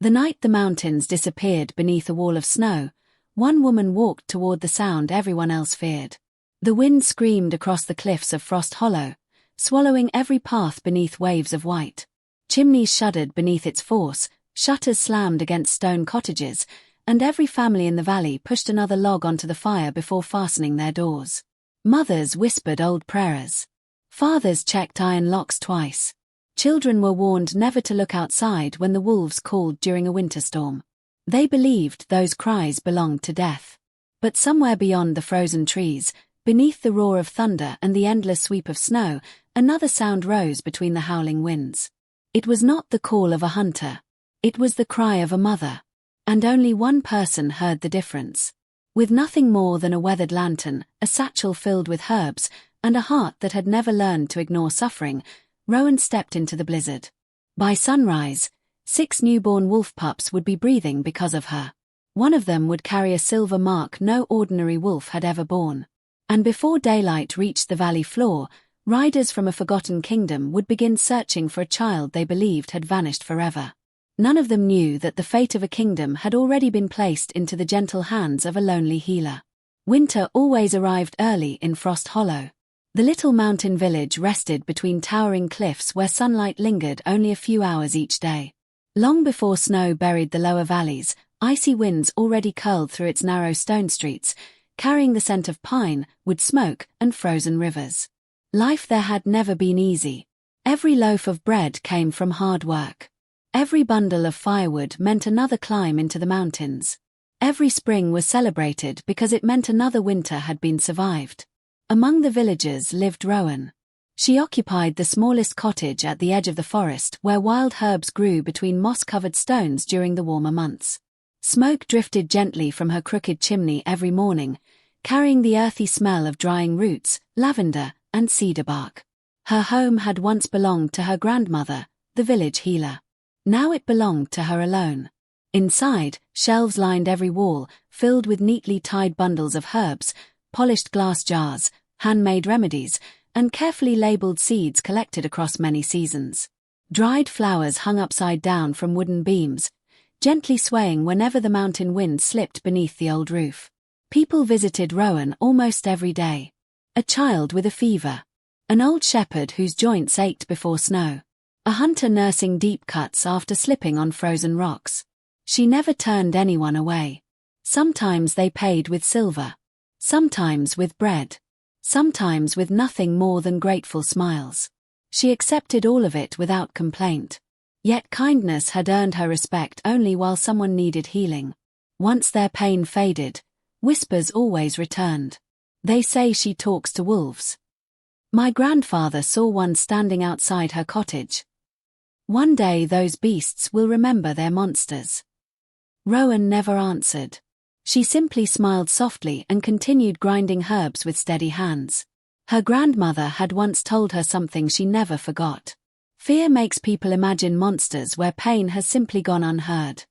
The night the mountains disappeared beneath a wall of snow, one woman walked toward the sound everyone else feared. The wind screamed across the cliffs of Frost Hollow, swallowing every path beneath waves of white. Chimneys shuddered beneath its force, shutters slammed against stone cottages, and every family in the valley pushed another log onto the fire before fastening their doors. Mothers whispered old prayers. Fathers checked iron locks twice. Children were warned never to look outside when the wolves called during a winter storm. They believed those cries belonged to death. But somewhere beyond the frozen trees, beneath the roar of thunder and the endless sweep of snow, another sound rose between the howling winds. It was not the call of a hunter. It was the cry of a mother. And only one person heard the difference. With nothing more than a weathered lantern, a satchel filled with herbs, and a heart that had never learned to ignore suffering, Rowan stepped into the blizzard. By sunrise, 6 newborn wolf pups would be breathing because of her. One of them would carry a silver mark no ordinary wolf had ever borne. And before daylight reached the valley floor, riders from a forgotten kingdom would begin searching for a child they believed had vanished forever. None of them knew that the fate of a kingdom had already been placed into the gentle hands of a lonely healer. Winter always arrived early in Frost Hollow. The little mountain village rested between towering cliffs where sunlight lingered only a few hours each day. Long before snow buried the lower valleys, icy winds already curled through its narrow stone streets, carrying the scent of pine, wood smoke, and frozen rivers. Life there had never been easy. Every loaf of bread came from hard work. Every bundle of firewood meant another climb into the mountains. Every spring was celebrated because it meant another winter had been survived. Among the villagers lived Rowan. She occupied the smallest cottage at the edge of the forest where wild herbs grew between moss-covered stones during the warmer months. Smoke drifted gently from her crooked chimney every morning, carrying the earthy smell of drying roots, lavender, and cedar bark. Her home had once belonged to her grandmother, the village healer. Now it belonged to her alone. Inside, shelves lined every wall, filled with neatly tied bundles of herbs, polished glass jars, handmade remedies, and carefully labeled seeds collected across many seasons. Dried flowers hung upside down from wooden beams, gently swaying whenever the mountain wind slipped beneath the old roof. People visited Rowan almost every day. A child with a fever. An old shepherd whose joints ached before snow. A hunter nursing deep cuts after slipping on frozen rocks. She never turned anyone away. Sometimes they paid with silver. Sometimes with bread. Sometimes with nothing more than grateful smiles. She accepted all of it without complaint. Yet kindness had earned her respect only while someone needed healing. Once their pain faded, whispers always returned. They say she talks to wolves. My grandfather saw one standing outside her cottage. One day those beasts will remember their monsters. Rowan never answered. She simply smiled softly and continued grinding herbs with steady hands. Her grandmother had once told her something she never forgot. Fear makes people imagine monsters where pain has simply gone unheard.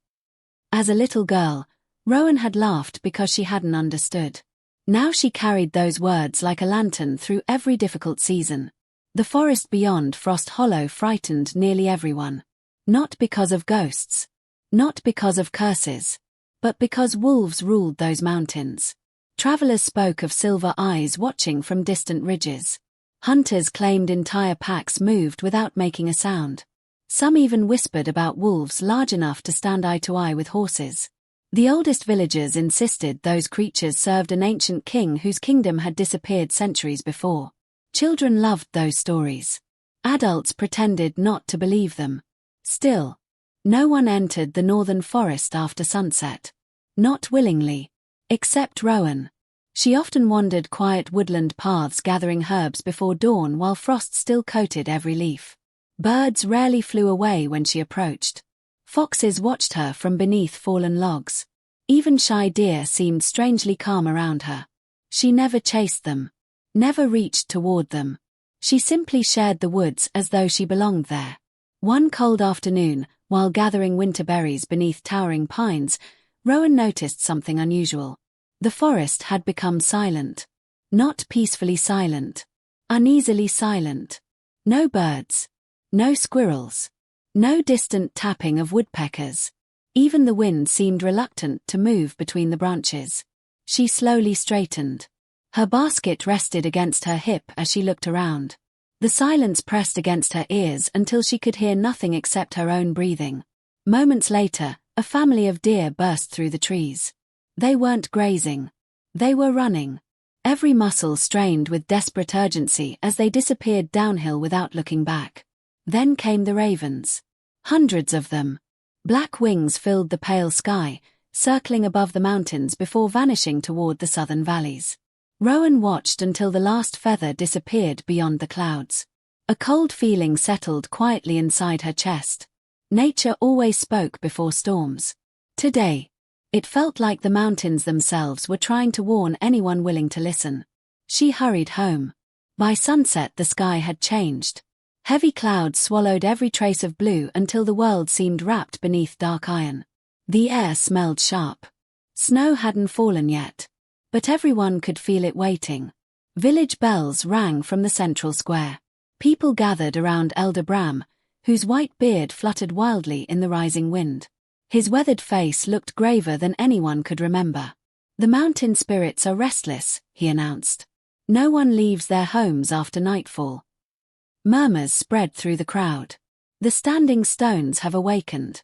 As a little girl, Rowan had laughed because she hadn't understood. Now she carried those words like a lantern through every difficult season. The forest beyond Frost Hollow frightened nearly everyone. Not because of ghosts. Not because of curses. But because wolves ruled those mountains. Travelers spoke of silver eyes watching from distant ridges. Hunters claimed entire packs moved without making a sound. Some even whispered about wolves large enough to stand eye to eye with horses. The oldest villagers insisted those creatures served an ancient king whose kingdom had disappeared centuries before. Children loved those stories. Adults pretended not to believe them. Still, no one entered the northern forest after sunset. Not willingly. Except Rowan. She often wandered quiet woodland paths gathering herbs before dawn while frost still coated every leaf. Birds rarely flew away when she approached. Foxes watched her from beneath fallen logs. Even shy deer seemed strangely calm around her. She never chased them. Never reached toward them. She simply shared the woods as though she belonged there. One cold afternoon, while gathering winter berries beneath towering pines, Rowan noticed something unusual. The forest had become silent. Not peacefully silent. Uneasily silent. No birds. No squirrels. No distant tapping of woodpeckers. Even the wind seemed reluctant to move between the branches. She slowly straightened. Her basket rested against her hip as she looked around. The silence pressed against her ears until she could hear nothing except her own breathing. Moments later, a family of deer burst through the trees. They weren't grazing. They were running. Every muscle strained with desperate urgency as they disappeared downhill without looking back. Then came the ravens. Hundreds of them. Black wings filled the pale sky, circling above the mountains before vanishing toward the southern valleys. Rowan watched until the last feather disappeared beyond the clouds. A cold feeling settled quietly inside her chest. Nature always spoke before storms. Today, it felt like the mountains themselves were trying to warn anyone willing to listen. She hurried home. By sunset the sky had changed. Heavy clouds swallowed every trace of blue until the world seemed wrapped beneath dark iron. The air smelled sharp. Snow hadn't fallen yet, but everyone could feel it waiting. Village bells rang from the central square. People gathered around Elder Bram, whose white beard fluttered wildly in the rising wind. His weathered face looked graver than anyone could remember. "The mountain spirits are restless," he announced. "No one leaves their homes after nightfall." Murmurs spread through the crowd. "The standing stones have awakened."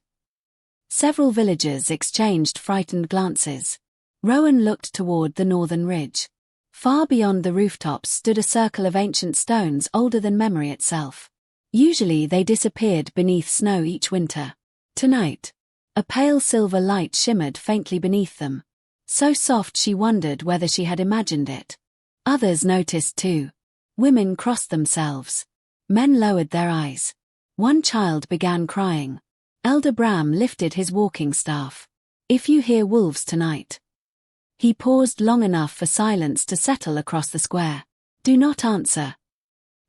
Several villagers exchanged frightened glances. Rowan looked toward the northern ridge. Far beyond the rooftops stood a circle of ancient stones older than memory itself. Usually they disappeared beneath snow each winter. Tonight, a pale silver light shimmered faintly beneath them. So soft she wondered whether she had imagined it. Others noticed too. Women crossed themselves. Men lowered their eyes. One child began crying. Elder Bram lifted his walking staff. "If you hear wolves tonight." He paused long enough for silence to settle across the square. "Do not answer."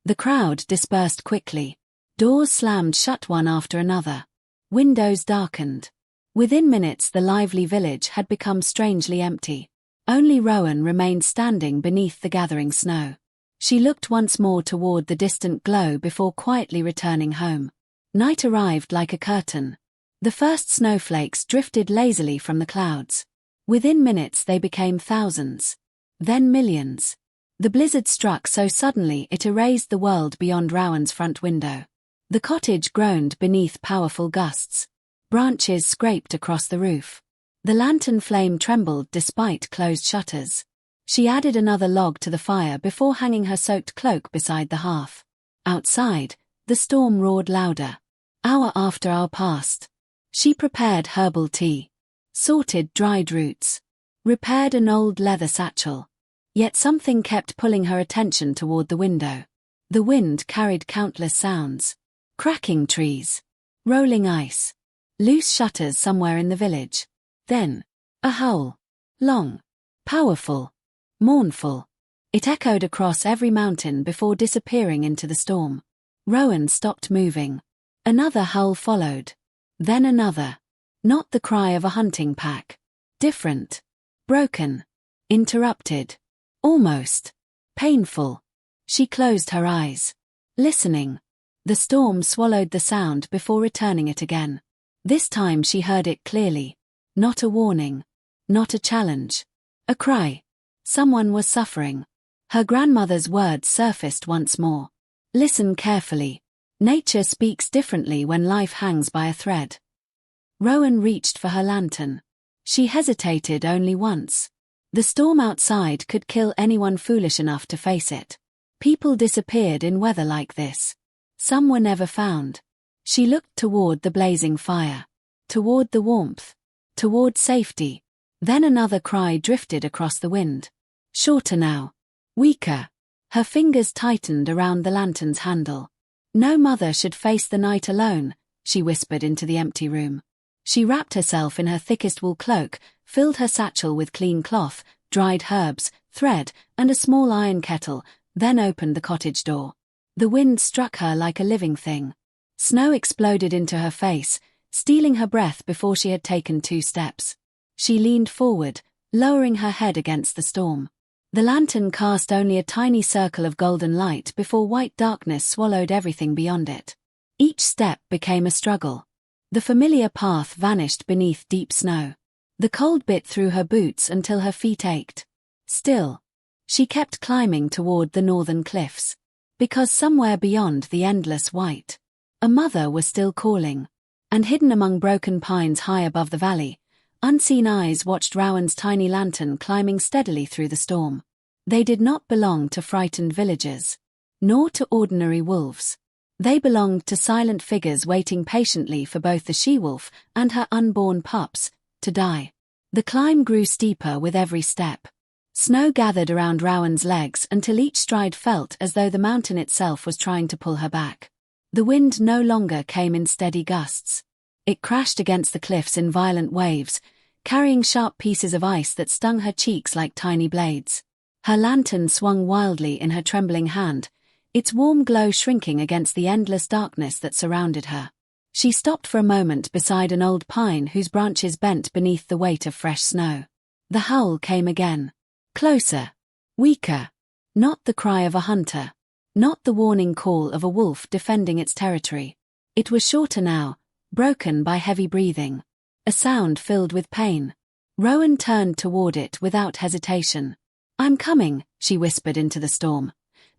The crowd dispersed quickly. Doors slammed shut one after another. Windows darkened. Within minutes the lively village had become strangely empty. Only Rowan remained standing beneath the gathering snow. She looked once more toward the distant glow before quietly returning home. Night arrived like a curtain. The first snowflakes drifted lazily from the clouds. Within minutes they became thousands. Then millions. The blizzard struck so suddenly it erased the world beyond Rowan's front window. The cottage groaned beneath powerful gusts. Branches scraped across the roof. The lantern flame trembled despite closed shutters. She added another log to the fire before hanging her soaked cloak beside the hearth. Outside, the storm roared louder. Hour after hour passed. She prepared herbal tea, sorted dried roots, repaired an old leather satchel. Yet something kept pulling her attention toward the window. The wind carried countless sounds. Cracking trees, rolling ice, loose shutters somewhere in the village. Then, a howl. Long, powerful, mournful. It echoed across every mountain before disappearing into the storm. Rowan stopped moving. Another howl followed. Then another. Not the cry of a hunting pack. Different. Broken. Interrupted. Almost. Painful. She closed her eyes. Listening. The storm swallowed the sound before returning it again. This time she heard it clearly. Not a warning. Not a challenge. A cry. Someone was suffering. Her grandmother's words surfaced once more. Listen carefully. Nature speaks differently when life hangs by a thread. Rowan reached for her lantern. She hesitated only once. The storm outside could kill anyone foolish enough to face it. People disappeared in weather like this. Some were never found. She looked toward the blazing fire. Toward the warmth. Toward safety. Then another cry drifted across the wind. Shorter now. Weaker. Her fingers tightened around the lantern's handle. No mother should face the night alone, she whispered into the empty room. She wrapped herself in her thickest wool cloak, filled her satchel with clean cloth, dried herbs, thread, and a small iron kettle, then opened the cottage door. The wind struck her like a living thing. Snow exploded into her face, stealing her breath before she had taken 2 steps. She leaned forward, lowering her head against the storm. The lantern cast only a tiny circle of golden light before white darkness swallowed everything beyond it. Each step became a struggle. The familiar path vanished beneath deep snow. The cold bit through her boots until her feet ached. Still, she kept climbing toward the northern cliffs. Because somewhere beyond the endless white, a mother was still calling. And hidden among broken pines high above the valley, unseen eyes watched Rowan's tiny lantern climbing steadily through the storm. They did not belong to frightened villagers, nor to ordinary wolves. They belonged to silent figures waiting patiently for both the she-wolf and her unborn pups to die. The climb grew steeper with every step. Snow gathered around Rowan's legs until each stride felt as though the mountain itself was trying to pull her back. The wind no longer came in steady gusts. It crashed against the cliffs in violent waves, carrying sharp pieces of ice that stung her cheeks like tiny blades. Her lantern swung wildly in her trembling hand, its warm glow shrinking against the endless darkness that surrounded her. She stopped for a moment beside an old pine whose branches bent beneath the weight of fresh snow. The howl came again. Closer. Weaker. Not the cry of a hunter. Not the warning call of a wolf defending its territory. It was shorter now, broken by heavy breathing. A sound filled with pain. Rowan turned toward it without hesitation. "I'm coming," she whispered into the storm,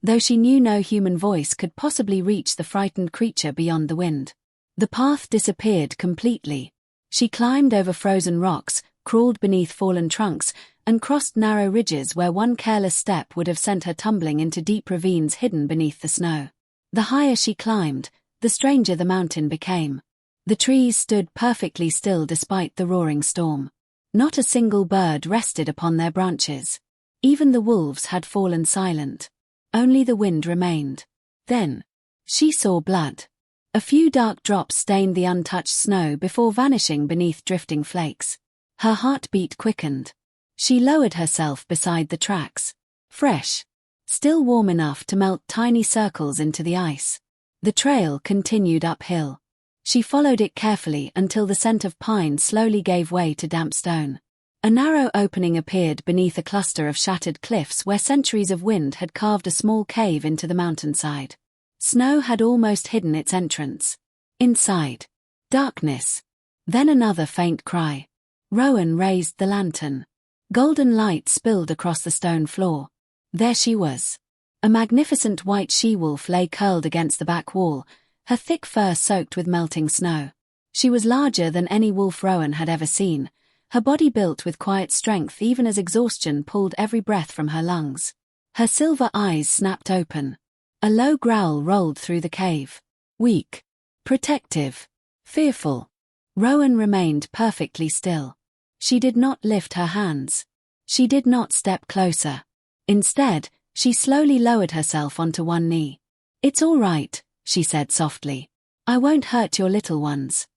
though she knew no human voice could possibly reach the frightened creature beyond the wind. The path disappeared completely. She climbed over frozen rocks, crawled beneath fallen trunks, and crossed narrow ridges where one careless step would have sent her tumbling into deep ravines hidden beneath the snow. The higher she climbed, the stranger the mountain became. The trees stood perfectly still despite the roaring storm. Not a single bird rested upon their branches. Even the wolves had fallen silent. Only the wind remained. Then, she saw blood. A few dark drops stained the untouched snow before vanishing beneath drifting flakes. Her heartbeat quickened. She lowered herself beside the tracks. Fresh. Still warm enough to melt tiny circles into the ice. The trail continued uphill. She followed it carefully until the scent of pine slowly gave way to damp stone. A narrow opening appeared beneath a cluster of shattered cliffs where centuries of wind had carved a small cave into the mountainside. Snow had almost hidden its entrance. Inside, darkness. Then another faint cry. Rowan raised the lantern. Golden light spilled across the stone floor. There she was. A magnificent white she-wolf lay curled against the back wall, her thick fur soaked with melting snow. She was larger than any wolf Rowan had ever seen, her body built with quiet strength even as exhaustion pulled every breath from her lungs. Her silver eyes snapped open. A low growl rolled through the cave. Weak. Protective. Fearful. Rowan remained perfectly still. She did not lift her hands. She did not step closer. Instead, she slowly lowered herself onto one knee. "It's all right," she said softly. "I won't hurt your little ones."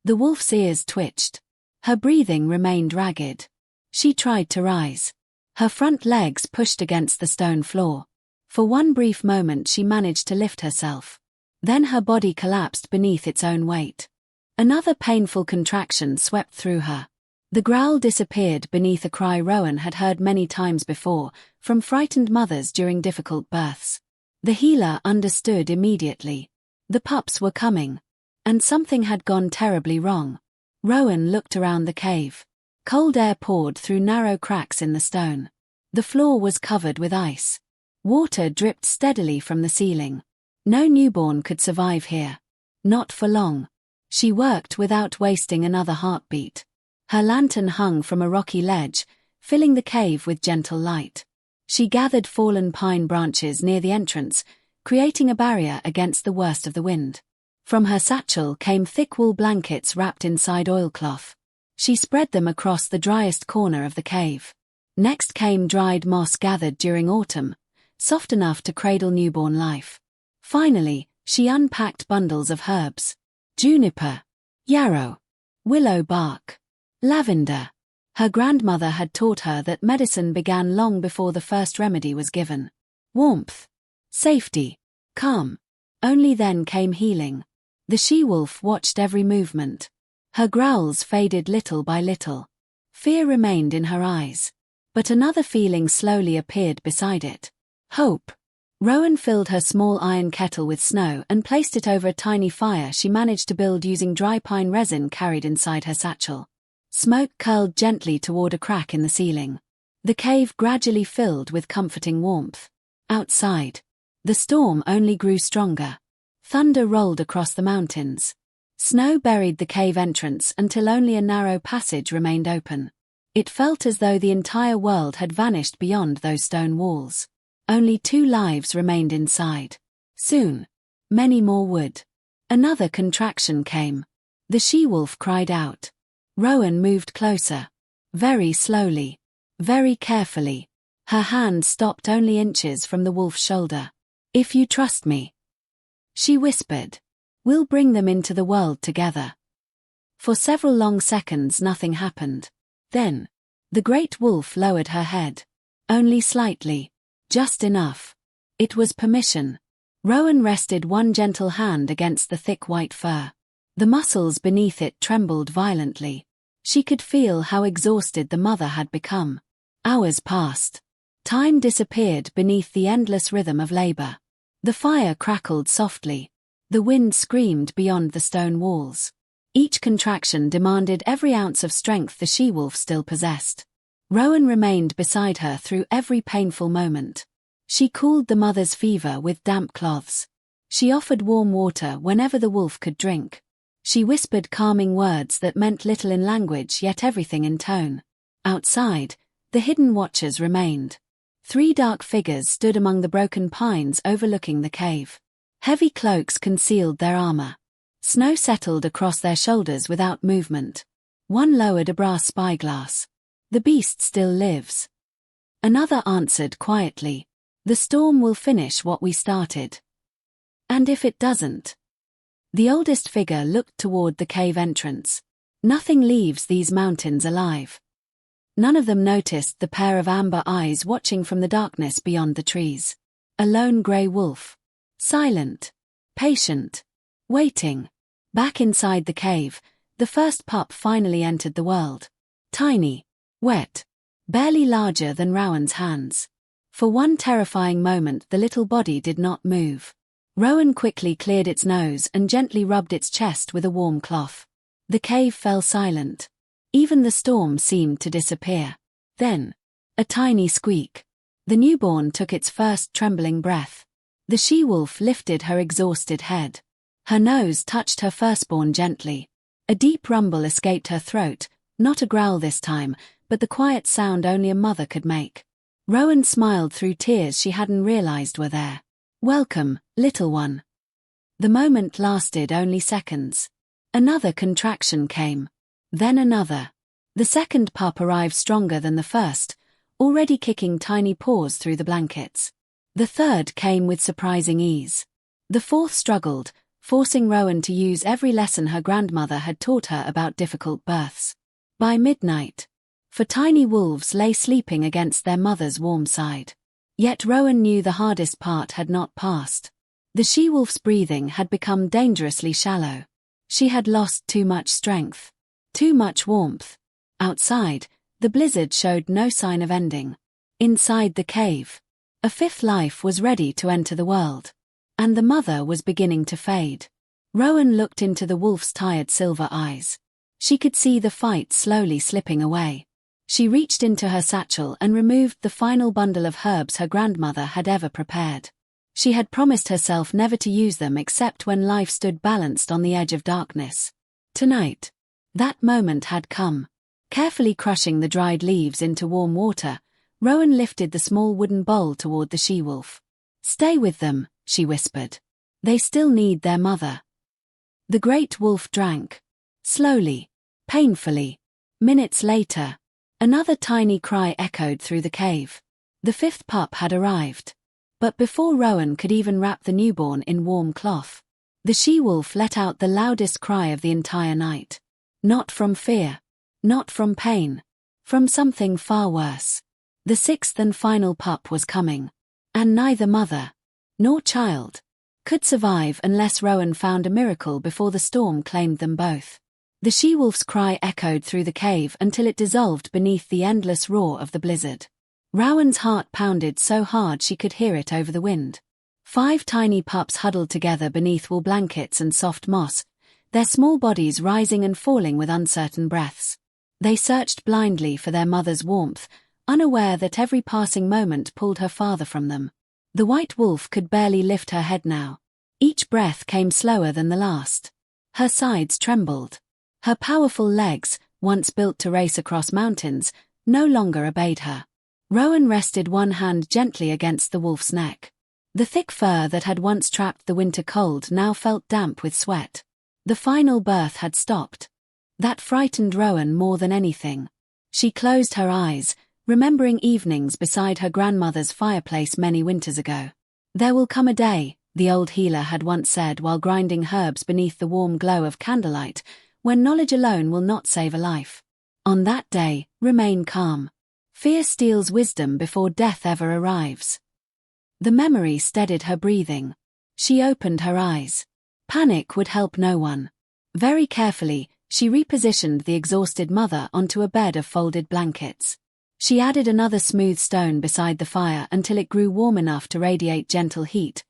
The wolf's ears twitched. Her breathing remained ragged. She tried to rise. Her front legs pushed against the stone floor. For one brief moment she managed to lift herself. Then her body collapsed beneath its own weight. Another painful contraction swept through her. The growl disappeared beneath a cry Rowan had heard many times before, from frightened mothers during difficult births. The healer understood immediately. The pups were coming. And something had gone terribly wrong. Rowan looked around the cave. Cold air poured through narrow cracks in the stone. The floor was covered with ice. Water dripped steadily from the ceiling. No newborn could survive here. Not for long. She worked without wasting another heartbeat. Her lantern hung from a rocky ledge, filling the cave with gentle light. She gathered fallen pine branches near the entrance, creating a barrier against the worst of the wind. From her satchel came thick wool blankets wrapped inside oilcloth. She spread them across the driest corner of the cave. Next came dried moss gathered during autumn, soft enough to cradle newborn life. Finally, she unpacked bundles of herbs. Juniper, yarrow, willow bark, lavender. Her grandmother had taught her that medicine began long before the first remedy was given. Warmth, safety, calm. Only then came healing. The she-wolf watched every movement. Her growls faded little by little. Fear remained in her eyes. But another feeling slowly appeared beside it. Hope. Rowan filled her small iron kettle with snow and placed it over a tiny fire she managed to build using dry pine resin carried inside her satchel. Smoke curled gently toward a crack in the ceiling. The cave gradually filled with comforting warmth. Outside, the storm only grew stronger. Thunder rolled across the mountains. Snow buried the cave entrance until only a narrow passage remained open. It felt as though the entire world had vanished beyond those stone walls. Only 2 lives remained inside. Soon, many more would. Another contraction came. The she-wolf cried out. Rowan moved closer. Very slowly. Very carefully. Her hand stopped only inches from the wolf's shoulder. "If you trust me," she whispered, "we'll bring them into the world together." For several long seconds nothing happened. Then, the great wolf lowered her head. Only slightly. Just enough. It was permission. Rowan rested one gentle hand against the thick white fur. The muscles beneath it trembled violently. She could feel how exhausted the mother had become. Hours passed. Time disappeared beneath the endless rhythm of labor. The fire crackled softly. The wind screamed beyond the stone walls. Each contraction demanded every ounce of strength the she-wolf still possessed. Rowan remained beside her through every painful moment. She cooled the mother's fever with damp cloths. She offered warm water whenever the wolf could drink. She whispered calming words that meant little in language yet everything in tone. Outside, the hidden watchers remained. 3 dark figures stood among the broken pines overlooking the cave. Heavy cloaks concealed their armor. Snow settled across their shoulders without movement. One lowered a brass spyglass. "The beast still lives." Another answered quietly, "The storm will finish what we started." "And if it doesn't?" The oldest figure looked toward the cave entrance. "Nothing leaves these mountains alive." None of them noticed the pair of amber eyes watching from the darkness beyond the trees. A lone gray wolf. Silent. Patient. Waiting. Back inside the cave, the first pup finally entered the world. Tiny. Wet. Barely larger than Rowan's hands. For one terrifying moment the little body did not move. Rowan quickly cleared its nose and gently rubbed its chest with a warm cloth. The cave fell silent. Even the storm seemed to disappear. Then, a tiny squeak. The newborn took its first trembling breath. The she-wolf lifted her exhausted head. Her nose touched her firstborn gently. A deep rumble escaped her throat, not a growl this time, but the quiet sound only a mother could make. Rowan smiled through tears she hadn't realized were there. "Welcome, little one." The moment lasted only seconds. Another contraction came. Then another. The second pup arrived stronger than the first, already kicking tiny paws through the blankets. The third came with surprising ease. The fourth struggled, forcing Rowan to use every lesson her grandmother had taught her about difficult births. By midnight, 4 tiny wolves lay sleeping against their mother's warm side. Yet Rowan knew the hardest part had not passed. The she-wolf's breathing had become dangerously shallow. She had lost too much strength. Too much warmth. Outside, the blizzard showed no sign of ending. Inside the cave, a 5th life was ready to enter the world. And the mother was beginning to fade. Rowan looked into the wolf's tired silver eyes. She could see the fight slowly slipping away. She reached into her satchel and removed the final bundle of herbs her grandmother had ever prepared. She had promised herself never to use them except when life stood balanced on the edge of darkness. Tonight, that moment had come. Carefully crushing the dried leaves into warm water, Rowan lifted the small wooden bowl toward the she-wolf. "Stay with them," she whispered. "They still need their mother." The great wolf drank. Slowly. Painfully. Minutes later, another tiny cry echoed through the cave. The 5th pup had arrived. But before Rowan could even wrap the newborn in warm cloth, the she-wolf let out the loudest cry of the entire night. Not from fear. Not from pain. From something far worse. The 6th and final pup was coming. And neither mother nor child could survive unless Rowan found a miracle before the storm claimed them both. The she-wolf's cry echoed through the cave until it dissolved beneath the endless roar of the blizzard. Rowan's heart pounded so hard she could hear it over the wind. 5 tiny pups huddled together beneath wool blankets and soft moss, their small bodies rising and falling with uncertain breaths. They searched blindly for their mother's warmth, unaware that every passing moment pulled her farther from them. The white wolf could barely lift her head now. Each breath came slower than the last. Her sides trembled. Her powerful legs, once built to race across mountains, no longer obeyed her. Rowan rested one hand gently against the wolf's neck. The thick fur that had once trapped the winter cold now felt damp with sweat. The final birth had stopped. That frightened Rowan more than anything. She closed her eyes, remembering evenings beside her grandmother's fireplace many winters ago. "There will come a day," the old healer had once said while grinding herbs beneath the warm glow of candlelight, "when knowledge alone will not save a life. On that day, remain calm. Fear steals wisdom before death ever arrives." The memory steadied her breathing. She opened her eyes. Panic would help no one. Very carefully, she repositioned the exhausted mother onto a bed of folded blankets. She added another smooth stone beside the fire until it grew warm enough to radiate gentle heat,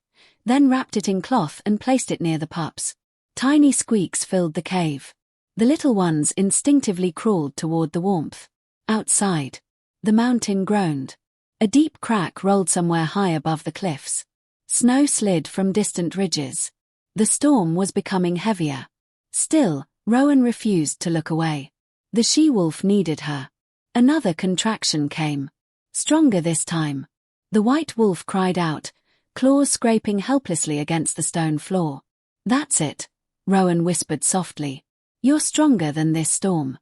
then wrapped it in cloth and placed it near the pups. Tiny squeaks filled the cave. The little ones instinctively crawled toward the warmth. Outside, the mountain groaned. A deep crack rolled somewhere high above the cliffs. Snow slid from distant ridges. The storm was becoming heavier. Still, Rowan refused to look away. The she-wolf needed her. Another contraction came. Stronger this time. The white wolf cried out, claws scraping helplessly against the stone floor. "That's it," Rowan whispered softly. "You're stronger than this storm."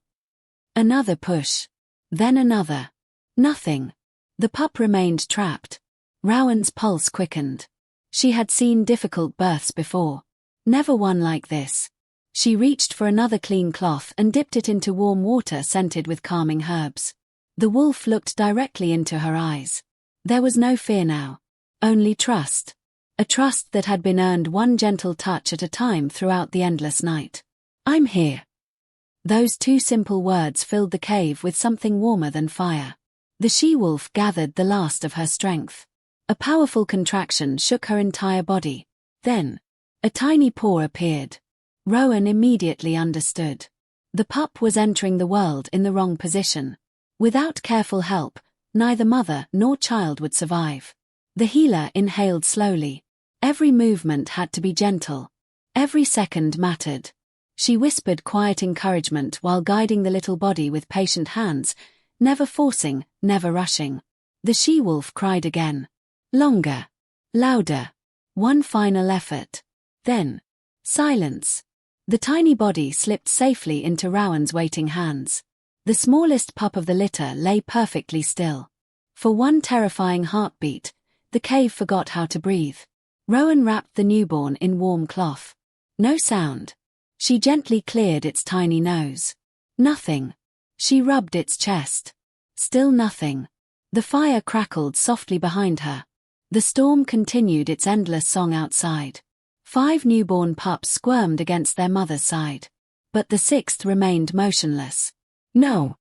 Another push. Then another. Nothing. The pup remained trapped. Rowan's pulse quickened. She had seen difficult births before. Never one like this. She reached for another clean cloth and dipped it into warm water scented with calming herbs. The wolf looked directly into her eyes. There was no fear now. Only trust. A trust that had been earned one gentle touch at a time throughout the endless night. "I'm here." Those 2 simple words filled the cave with something warmer than fire. The she-wolf gathered the last of her strength. A powerful contraction shook her entire body. Then, a tiny paw appeared. Rowan immediately understood. The pup was entering the world in the wrong position. Without careful help, neither mother nor child would survive. The healer inhaled slowly. Every movement had to be gentle. Every second mattered. She whispered quiet encouragement while guiding the little body with patient hands, never forcing, never rushing. The she-wolf cried again. Longer. Louder. One final effort. Then, silence. The tiny body slipped safely into Rowan's waiting hands. The smallest pup of the litter lay perfectly still. For one terrifying heartbeat, the cave forgot how to breathe. Rowan wrapped the newborn in warm cloth. No sound. She gently cleared its tiny nose. Nothing. She rubbed its chest. Still nothing. The fire crackled softly behind her. The storm continued its endless song outside. 5 newborn pups squirmed against their mother's side. But the 6th remained motionless. "No."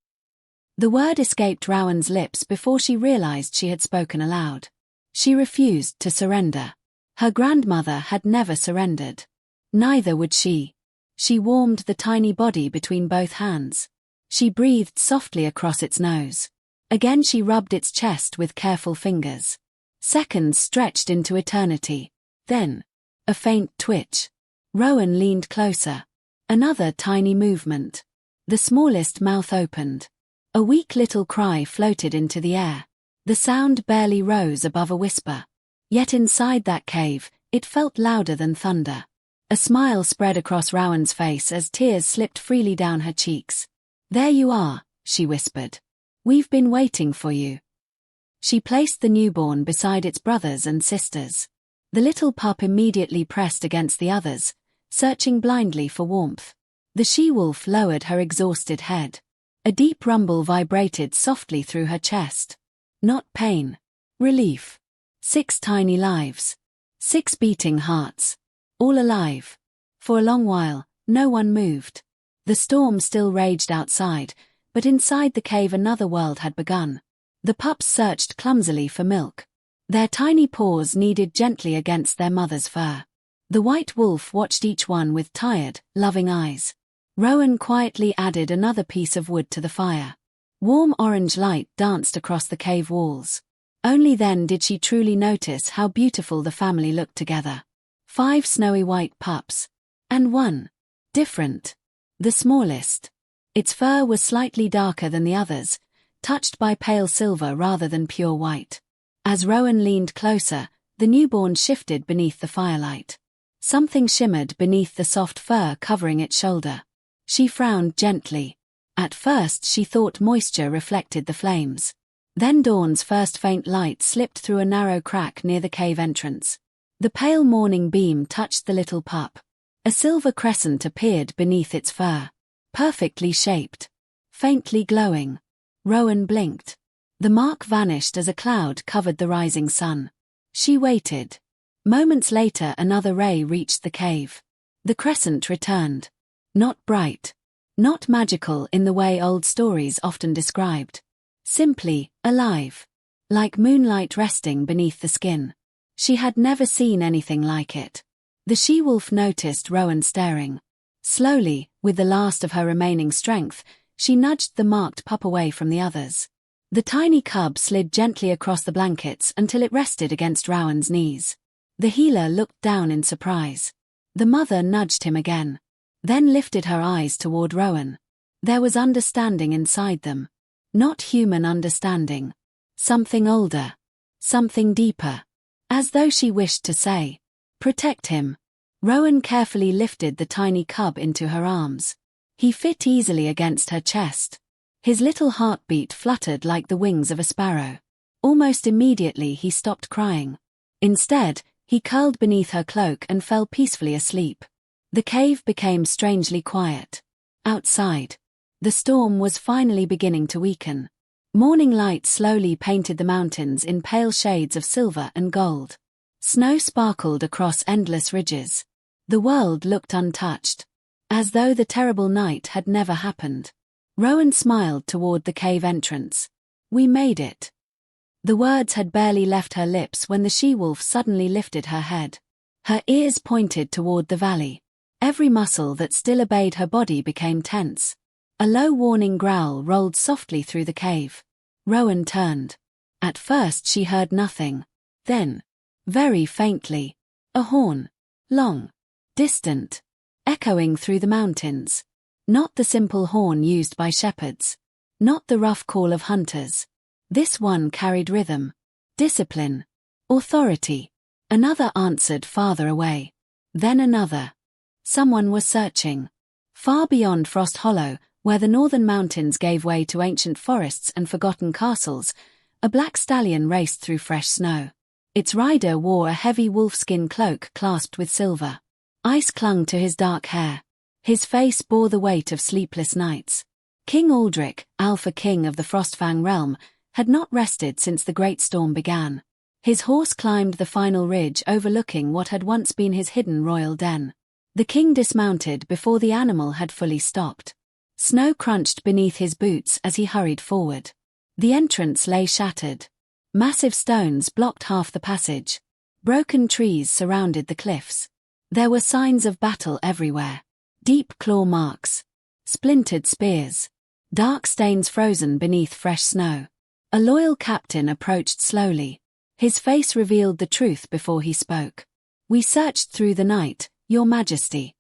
The word escaped Rowan's lips before she realized she had spoken aloud. She refused to surrender. Her grandmother had never surrendered. Neither would she. She warmed the tiny body between both hands. She breathed softly across its nose. Again she rubbed its chest with careful fingers. Seconds stretched into eternity. Then, a faint twitch. Rowan leaned closer. Another tiny movement. The smallest mouth opened. A weak little cry floated into the air. The sound barely rose above a whisper. Yet inside that cave, it felt louder than thunder. A smile spread across Rowan's face as tears slipped freely down her cheeks. "There you are," she whispered. "We've been waiting for you." She placed the newborn beside its brothers and sisters. The little pup immediately pressed against the others, searching blindly for warmth. The she-wolf lowered her exhausted head. A deep rumble vibrated softly through her chest. Not pain. Relief. 6 tiny lives. 6 beating hearts. All alive. For a long while, no one moved. The storm still raged outside, but inside the cave another world had begun. The pups searched clumsily for milk. Their tiny paws kneaded gently against their mother's fur. The white wolf watched each one with tired, loving eyes. Rowan quietly added another piece of wood to the fire. Warm orange light danced across the cave walls. Only then did she truly notice how beautiful the family looked together. 5 snowy white pups. And one. Different. The smallest. Its fur was slightly darker than the others, touched by pale silver rather than pure white. As Rowan leaned closer, the newborn shifted beneath the firelight. Something shimmered beneath the soft fur covering its shoulder. She frowned gently. At first she thought moisture reflected the flames. Then dawn's first faint light slipped through a narrow crack near the cave entrance. The pale morning beam touched the little pup. A silver crescent appeared beneath its fur. Perfectly shaped. Faintly glowing. Rowan blinked. The mark vanished as a cloud covered the rising sun. She waited. Moments later another ray reached the cave. The crescent returned. Not bright. Not magical in the way old stories often described. Simply, alive. Like moonlight resting beneath the skin. She had never seen anything like it. The she-wolf noticed Rowan staring. Slowly, with the last of her remaining strength, she nudged the marked pup away from the others. The tiny cub slid gently across the blankets until it rested against Rowan's knees. The healer looked down in surprise. The mother nudged him again. Then lifted her eyes toward Rowan. There was understanding inside them. Not human understanding. Something older. Something deeper. As though she wished to say, "Protect him." Rowan carefully lifted the tiny cub into her arms. He fit easily against her chest. His little heartbeat fluttered like the wings of a sparrow. Almost immediately he stopped crying. Instead, he curled beneath her cloak and fell peacefully asleep. The cave became strangely quiet. Outside, the storm was finally beginning to weaken. Morning light slowly painted the mountains in pale shades of silver and gold. Snow sparkled across endless ridges. The world looked untouched, as though the terrible night had never happened. Rowan smiled toward the cave entrance. "We made it." The words had barely left her lips when the she-wolf suddenly lifted her head. Her ears pointed toward the valley. Every muscle that still obeyed her body became tense. A low warning growl rolled softly through the cave. Rowan turned. At first she heard nothing. Then, very faintly, a horn. Long. Distant. Echoing through the mountains. Not the simple horn used by shepherds. Not the rough call of hunters. This one carried rhythm. Discipline. Authority. Another answered farther away. Then another. Someone was searching. Far beyond Frost Hollow, where the northern mountains gave way to ancient forests and forgotten castles, a black stallion raced through fresh snow. Its rider wore a heavy wolfskin cloak clasped with silver. Ice clung to his dark hair. His face bore the weight of sleepless nights. King Aldrich, Alpha King of the Frostfang realm, had not rested since the great storm began. His horse climbed the final ridge overlooking what had once been his hidden royal den. The king dismounted before the animal had fully stopped. Snow crunched beneath his boots as he hurried forward. The entrance lay shattered. Massive stones blocked half the passage. Broken trees surrounded the cliffs. There were signs of battle everywhere. Deep claw marks. Splintered spears. Dark stains frozen beneath fresh snow. A loyal captain approached slowly. His face revealed the truth before he spoke. "We searched through the night, Your Majesty."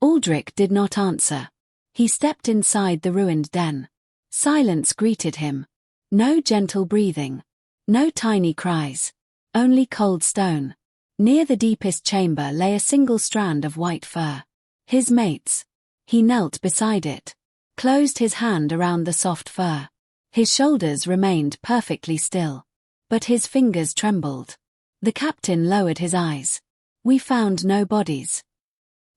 Aldrich did not answer. He stepped inside the ruined den. Silence greeted him. No gentle breathing. No tiny cries. Only cold stone. Near the deepest chamber lay a single strand of white fur. His mate's. He knelt beside it. Closed his hand around the soft fur. His shoulders remained perfectly still. But his fingers trembled. The captain lowered his eyes. "We found no bodies."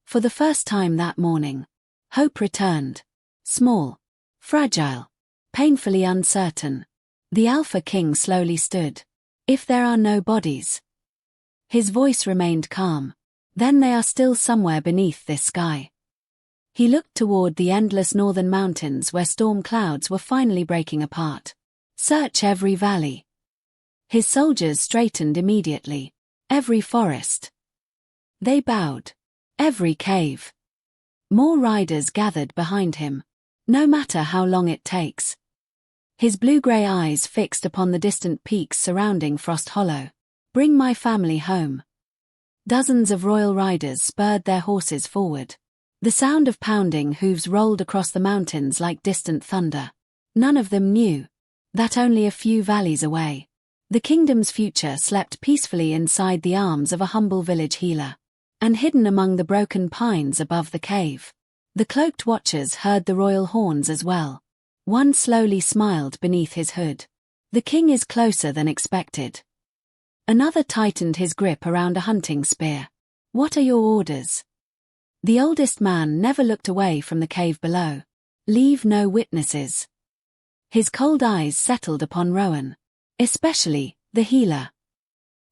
For the first time that morning, hope returned. Small. Fragile. Painfully uncertain. The Alpha King slowly stood. "If there are no bodies." His voice remained calm. "Then they are still somewhere beneath this sky." He looked toward the endless northern mountains where storm clouds were finally breaking apart. "Search every valley." His soldiers straightened immediately. Every forest. They bowed. Every cave. More riders gathered behind him. No matter how long it takes. His blue-grey eyes fixed upon the distant peaks surrounding Frost Hollow. Bring my family home. Dozens of royal riders spurred their horses forward. The sound of pounding hooves rolled across the mountains like distant thunder. None of them knew that only a few valleys away, the kingdom's future slept peacefully inside the arms of a humble village healer. And hidden among the broken pines above the cave, the cloaked watchers heard the royal horns as well. One slowly smiled beneath his hood. The king is closer than expected. Another tightened his grip around a hunting spear. What are your orders? The oldest man never looked away from the cave below. Leave no witnesses. His cold eyes settled upon Rowan. Especially the healer.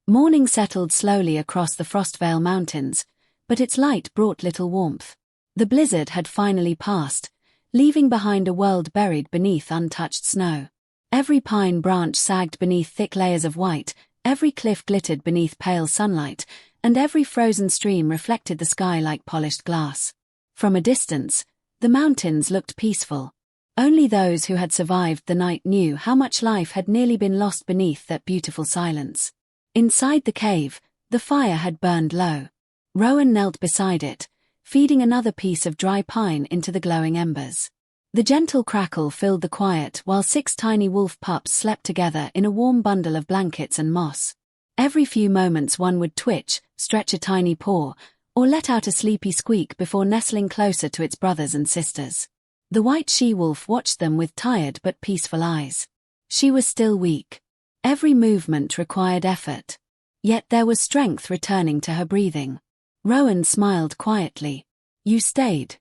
Morning settled slowly across the Frostvale Mountains, but its light brought little warmth. The blizzard had finally passed, leaving behind a world buried beneath untouched snow. Every pine branch sagged beneath thick layers of white, every cliff glittered beneath pale sunlight, and every frozen stream reflected the sky like polished glass. From a distance, the mountains looked peaceful. Only those who had survived the night knew how much life had nearly been lost beneath that beautiful silence. Inside the cave, the fire had burned low. Rowan knelt beside it, feeding another piece of dry pine into the glowing embers. The gentle crackle filled the quiet while 6 tiny wolf pups slept together in a warm bundle of blankets and moss. Every few moments one would twitch, stretch a tiny paw, or let out a sleepy squeak before nestling closer to its brothers and sisters. The white she-wolf watched them with tired but peaceful eyes. She was still weak. Every movement required effort. Yet there was strength returning to her breathing. Rowan smiled quietly. You stayed.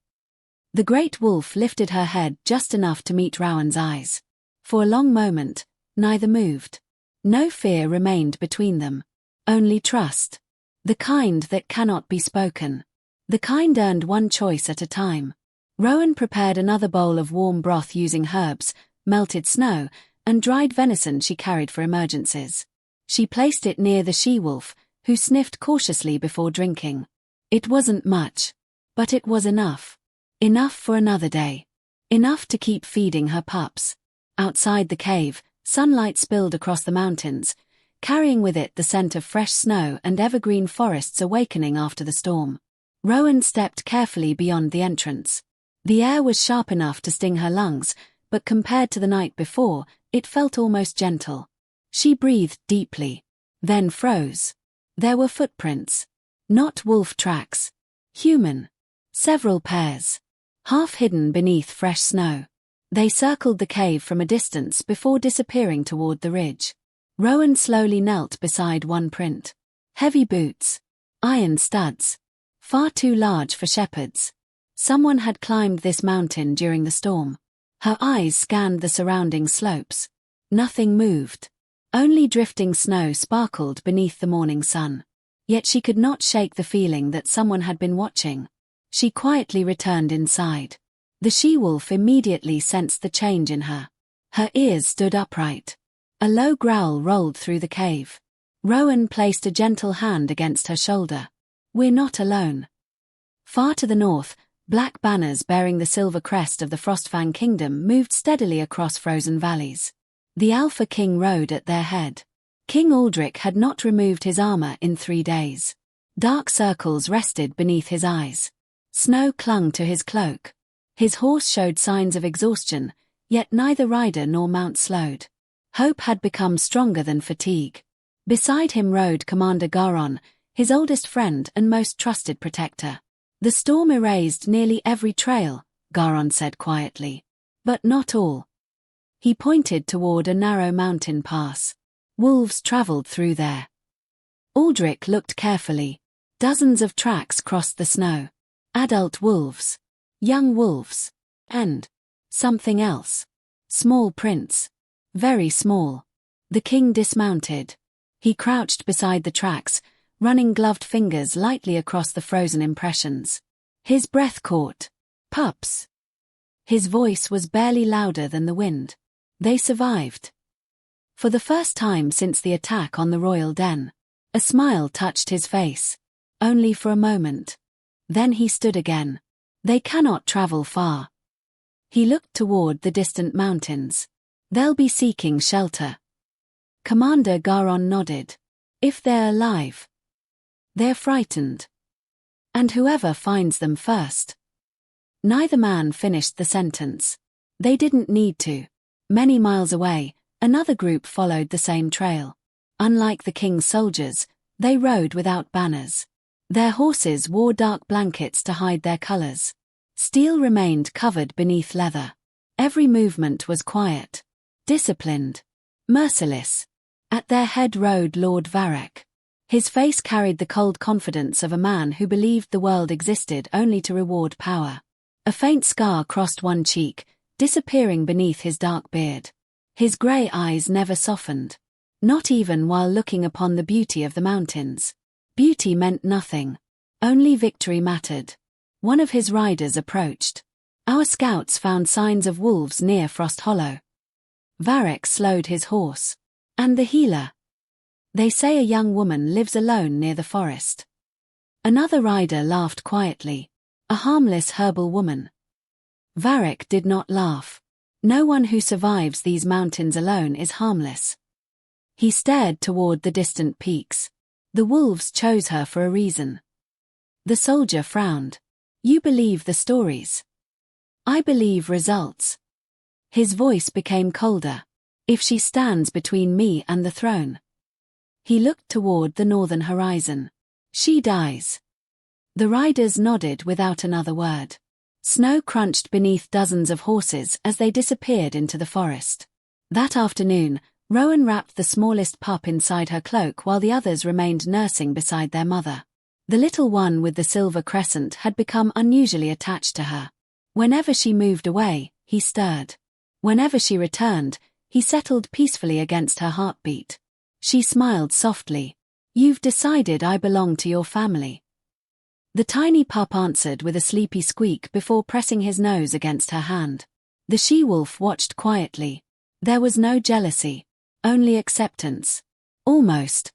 The great wolf lifted her head just enough to meet Rowan's eyes. For a long moment, neither moved. No fear remained between them. Only trust. The kind that cannot be spoken. The kind earned one choice at a time. Rowan prepared another bowl of warm broth using herbs, melted snow, and dried venison she carried for emergencies. She placed it near the she-wolf, who sniffed cautiously before drinking. It wasn't much, but it was enough. Enough for another day. Enough to keep feeding her pups. Outside the cave, sunlight spilled across the mountains, carrying with it the scent of fresh snow and evergreen forests awakening after the storm. Rowan stepped carefully beyond the entrance. The air was sharp enough to sting her lungs, but compared to the night before, it felt almost gentle. She breathed deeply, then froze. There were footprints. Not wolf tracks. Human. Several pairs. Half hidden beneath fresh snow. They circled the cave from a distance before disappearing toward the ridge. Rowan slowly knelt beside one print. Heavy boots. Iron studs. Far too large for shepherds. Someone had climbed this mountain during the storm. Her eyes scanned the surrounding slopes. Nothing moved. Only drifting snow sparkled beneath the morning sun. Yet she could not shake the feeling that someone had been watching. She quietly returned inside. The she-wolf immediately sensed the change in her. Her ears stood upright. A low growl rolled through the cave. Rowan placed a gentle hand against her shoulder. We're not alone. Far to the north, black banners bearing the silver crest of the Frostfang Kingdom moved steadily across frozen valleys. The Alpha King rode at their head. King Aldrich had not removed his armor in 3 days. Dark circles rested beneath his eyes. Snow clung to his cloak. His horse showed signs of exhaustion, yet neither rider nor mount slowed. Hope had become stronger than fatigue. Beside him rode Commander Garon, his oldest friend and most trusted protector. The storm erased nearly every trail, Garon said quietly. But not all. He pointed toward a narrow mountain pass. Wolves traveled through there. Aldrich looked carefully. Dozens of tracks crossed the snow. Adult wolves. Young wolves. And something else. Small prints. Very small. The king dismounted. He crouched beside the tracks, running gloved fingers lightly across the frozen impressions. His breath caught. Pups. His voice was barely louder than the wind. They survived. For the first time since the attack on the royal den, a smile touched his face. Only for a moment. Then he stood again. They cannot travel far. He looked toward the distant mountains. They'll be seeking shelter. Commander Garon nodded. If they're alive. They're frightened. And whoever finds them first. Neither man finished the sentence. They didn't need to. Many miles away, another group followed the same trail. Unlike the king's soldiers, they rode without banners. Their horses wore dark blankets to hide their colors. Steel remained covered beneath leather. Every movement was quiet. Disciplined. Merciless. At their head rode Lord Varek. His face carried the cold confidence of a man who believed the world existed only to reward power. A faint scar crossed one cheek, disappearing beneath his dark beard. His grey eyes never softened. Not even while looking upon the beauty of the mountains. Beauty meant nothing. Only victory mattered. One of his riders approached. Our scouts found signs of wolves near Frost Hollow. Varek slowed his horse. And the healer? They say a young woman lives alone near the forest. Another rider laughed quietly. A harmless herbal woman. Varek did not laugh. No one who survives these mountains alone is harmless. He stared toward the distant peaks. The wolves chose her for a reason. The soldier frowned. You believe the stories. I believe results. His voice became colder. If she stands between me and the throne. He looked toward the northern horizon. She dies. The riders nodded without another word. Snow crunched beneath dozens of horses as they disappeared into the forest. That afternoon, Rowan wrapped the smallest pup inside her cloak while the others remained nursing beside their mother. The little one with the Silver Crescent had become unusually attached to her. Whenever she moved away, he stirred. Whenever she returned, he settled peacefully against her heartbeat. She smiled softly. You've decided I belong to your family. The tiny pup answered with a sleepy squeak before pressing his nose against her hand. The she-wolf watched quietly. There was no jealousy. Only acceptance. Almost.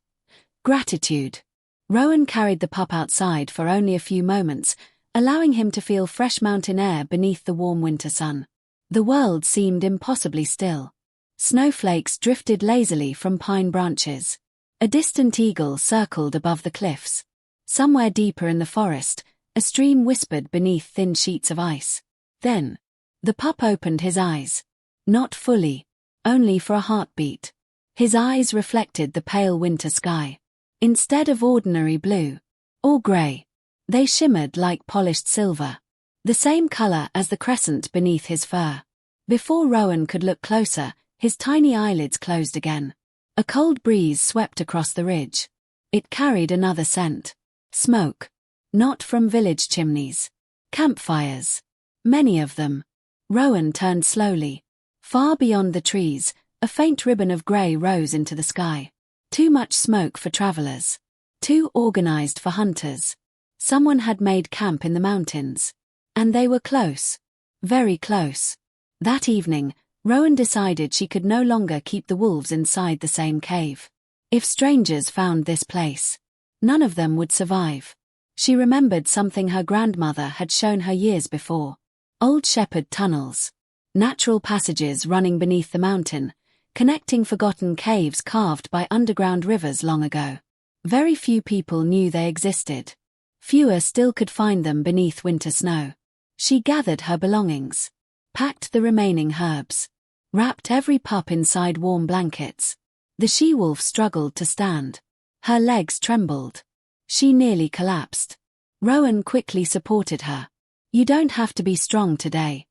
Gratitude. Rowan carried the pup outside for only a few moments, allowing him to feel fresh mountain air beneath the warm winter sun. The world seemed impossibly still. Snowflakes drifted lazily from pine branches. A distant eagle circled above the cliffs. Somewhere deeper in the forest, a stream whispered beneath thin sheets of ice. Then, the pup opened his eyes. Not fully, only for a heartbeat. His eyes reflected the pale winter sky. Instead of ordinary blue, or grey, they shimmered like polished silver. The same color as the crescent beneath his fur. Before Rowan could look closer, his tiny eyelids closed again. A cold breeze swept across the ridge. It carried another scent. Smoke. Not from village chimneys. Campfires. Many of them. Rowan turned slowly. Far beyond the trees, a faint ribbon of grey rose into the sky. Too much smoke for travelers. Too organized for hunters. Someone had made camp in the mountains. And they were close. Very close. That evening, Rowan decided she could no longer keep the wolves inside the same cave. If strangers found this place, none of them would survive. She remembered something her grandmother had shown her years before. Old shepherd tunnels. Natural passages running beneath the mountain, connecting forgotten caves carved by underground rivers long ago. Very few people knew they existed. Fewer still could find them beneath winter snow. She gathered her belongings. Packed the remaining herbs. Wrapped every pup inside warm blankets. The she-wolf struggled to stand. Her legs trembled. She nearly collapsed. Rowan quickly supported her. You don't have to be strong today.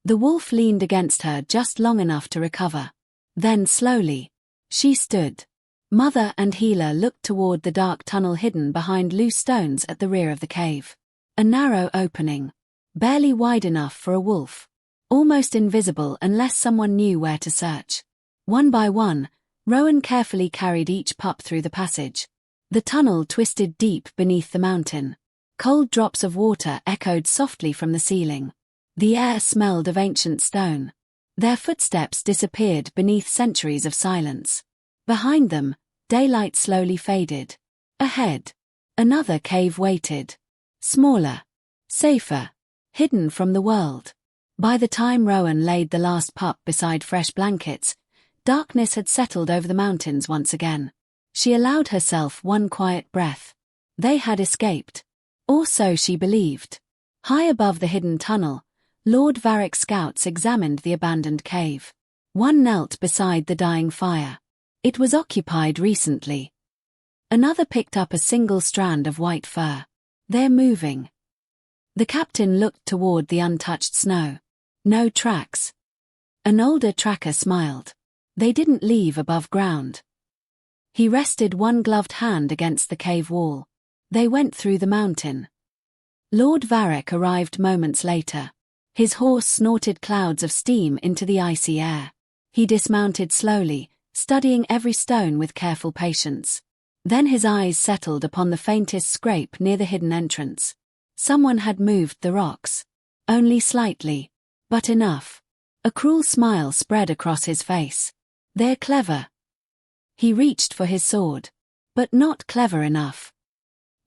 The wolf leaned against her just long enough to recover. Then slowly, she stood. Mother and healer looked toward the dark tunnel hidden behind loose stones at the rear of the cave. A narrow opening. Barely wide enough for a wolf. Almost invisible unless someone knew where to search. One by one, Rowan carefully carried each pup through the passage. The tunnel twisted deep beneath the mountain. Cold drops of water echoed softly from the ceiling. The air smelled of ancient stone. Their footsteps disappeared beneath centuries of silence. Behind them, daylight slowly faded. Ahead, another cave waited. Smaller, safer, hidden from the world. By the time Rowan laid the last pup beside fresh blankets, darkness had settled over the mountains once again. She allowed herself one quiet breath. They had escaped. Or so she believed. High above the hidden tunnel, Lord Varric's scouts examined the abandoned cave. One knelt beside the dying fire. It was occupied recently. Another picked up a single strand of white fur. They're moving. The captain looked toward the untouched snow. No tracks. An older tracker smiled. They didn't leave above ground. He rested one gloved hand against the cave wall. They went through the mountain. Lord Varric arrived moments later. His horse snorted clouds of steam into the icy air. He dismounted slowly, studying every stone with careful patience. Then his eyes settled upon the faintest scrape near the hidden entrance. Someone had moved the rocks. Only slightly, but enough. A cruel smile spread across his face. They're clever. He reached for his sword. But not clever enough.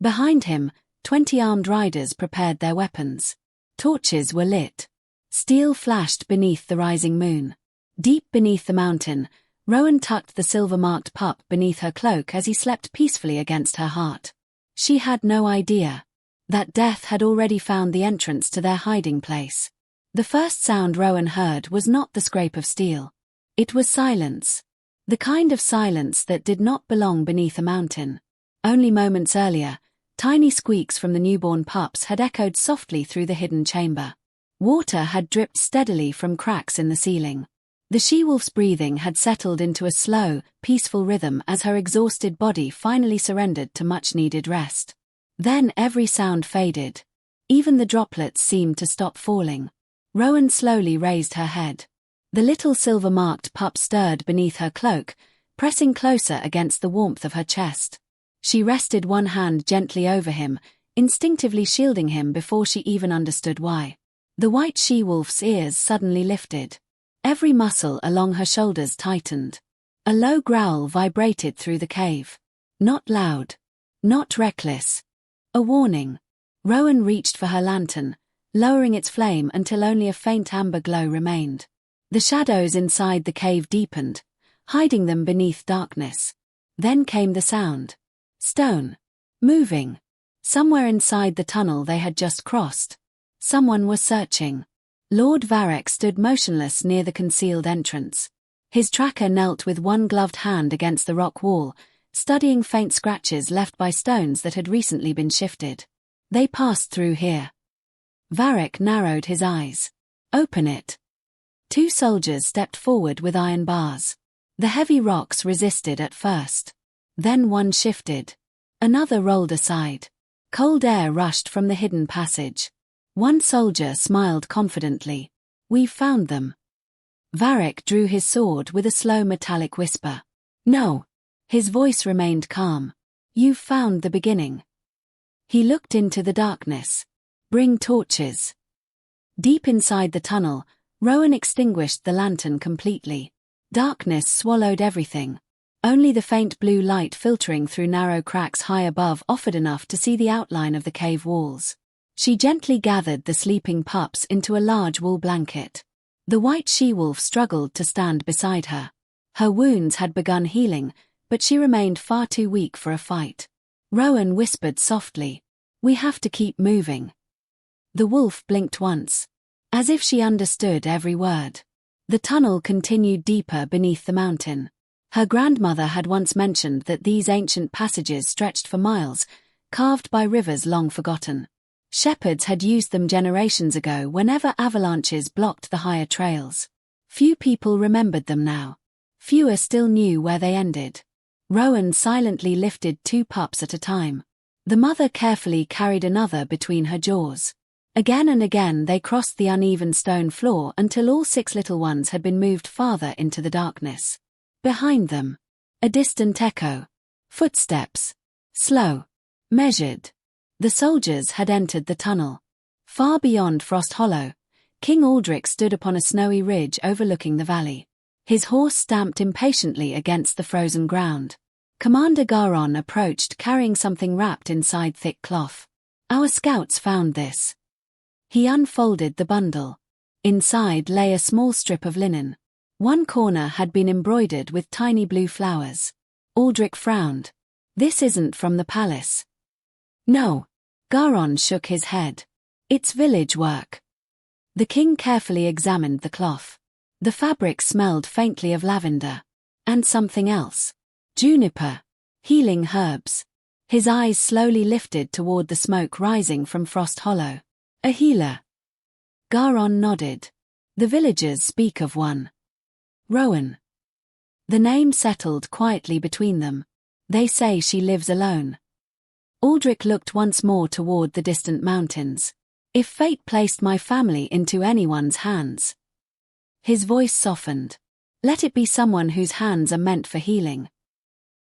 Behind him, 20 armed riders prepared their weapons. Torches were lit. Steel flashed beneath the rising moon. Deep beneath the mountain, Rowan tucked the silver-marked pup beneath her cloak as he slept peacefully against her heart. She had no idea that death had already found the entrance to their hiding place. The first sound Rowan heard was not the scrape of steel. It was silence. The kind of silence that did not belong beneath a mountain. Only moments earlier, tiny squeaks from the newborn pups had echoed softly through the hidden chamber. Water had dripped steadily from cracks in the ceiling. The she-wolf's breathing had settled into a slow, peaceful rhythm as her exhausted body finally surrendered to much-needed rest. Then every sound faded. Even the droplets seemed to stop falling. Rowan slowly raised her head. The little silver-marked pup stirred beneath her cloak, pressing closer against the warmth of her chest. She rested one hand gently over him, instinctively shielding him before she even understood why. The white she-wolf's ears suddenly lifted. Every muscle along her shoulders tightened. A low growl vibrated through the cave. Not loud. Not reckless. A warning. Rowan reached for her lantern, lowering its flame until only a faint amber glow remained. The shadows inside the cave deepened, hiding them beneath darkness. Then came the sound. Stone. Moving. Somewhere inside the tunnel they had just crossed. Someone was searching. Lord Varric stood motionless near the concealed entrance. His tracker knelt with one gloved hand against the rock wall, studying faint scratches left by stones that had recently been shifted. They passed through here. Varric narrowed his eyes. Open it. 2 soldiers stepped forward with iron bars. The heavy rocks resisted at first. Then one shifted. Another rolled aside. Cold air rushed from the hidden passage. One soldier smiled confidently. We've found them. Varric drew his sword with a slow metallic whisper. No. His voice remained calm. You've found the beginning. He looked into the darkness. Bring torches. Deep inside the tunnel, Rowan extinguished the lantern completely. Darkness swallowed everything. Only the faint blue light filtering through narrow cracks high above offered enough to see the outline of the cave walls. She gently gathered the sleeping pups into a large wool blanket. The white she-wolf struggled to stand beside her. Her wounds had begun healing, but she remained far too weak for a fight. Rowan whispered softly, "We have to keep moving." The wolf blinked once, as if she understood every word. The tunnel continued deeper beneath the mountain. Her grandmother had once mentioned that these ancient passages stretched for miles, carved by rivers long forgotten. Shepherds had used them generations ago whenever avalanches blocked the higher trails. Few people remembered them now. Fewer still knew where they ended. Rowan silently lifted 2 pups at a time. The mother carefully carried another between her jaws. Again and again they crossed the uneven stone floor until all 6 little ones had been moved farther into the darkness. Behind them, a distant echo. Footsteps. Slow. Measured. The soldiers had entered the tunnel. Far beyond Frost Hollow, King Aldrich stood upon a snowy ridge overlooking the valley. His horse stamped impatiently against the frozen ground. Commander Garon approached carrying something wrapped inside thick cloth. Our scouts found this. He unfolded the bundle. Inside lay a small strip of linen. One corner had been embroidered with tiny blue flowers. Aldrich frowned. This isn't from the palace. No. Garon shook his head. It's village work. The king carefully examined the cloth. The fabric smelled faintly of lavender. And something else. Juniper. Healing herbs. His eyes slowly lifted toward the smoke rising from Frost Hollow. A healer. Garon nodded. The villagers speak of one. Rowan. The name settled quietly between them. They say she lives alone. Aldrich looked once more toward the distant mountains. If fate placed my family into anyone's hands. His voice softened. Let it be someone whose hands are meant for healing.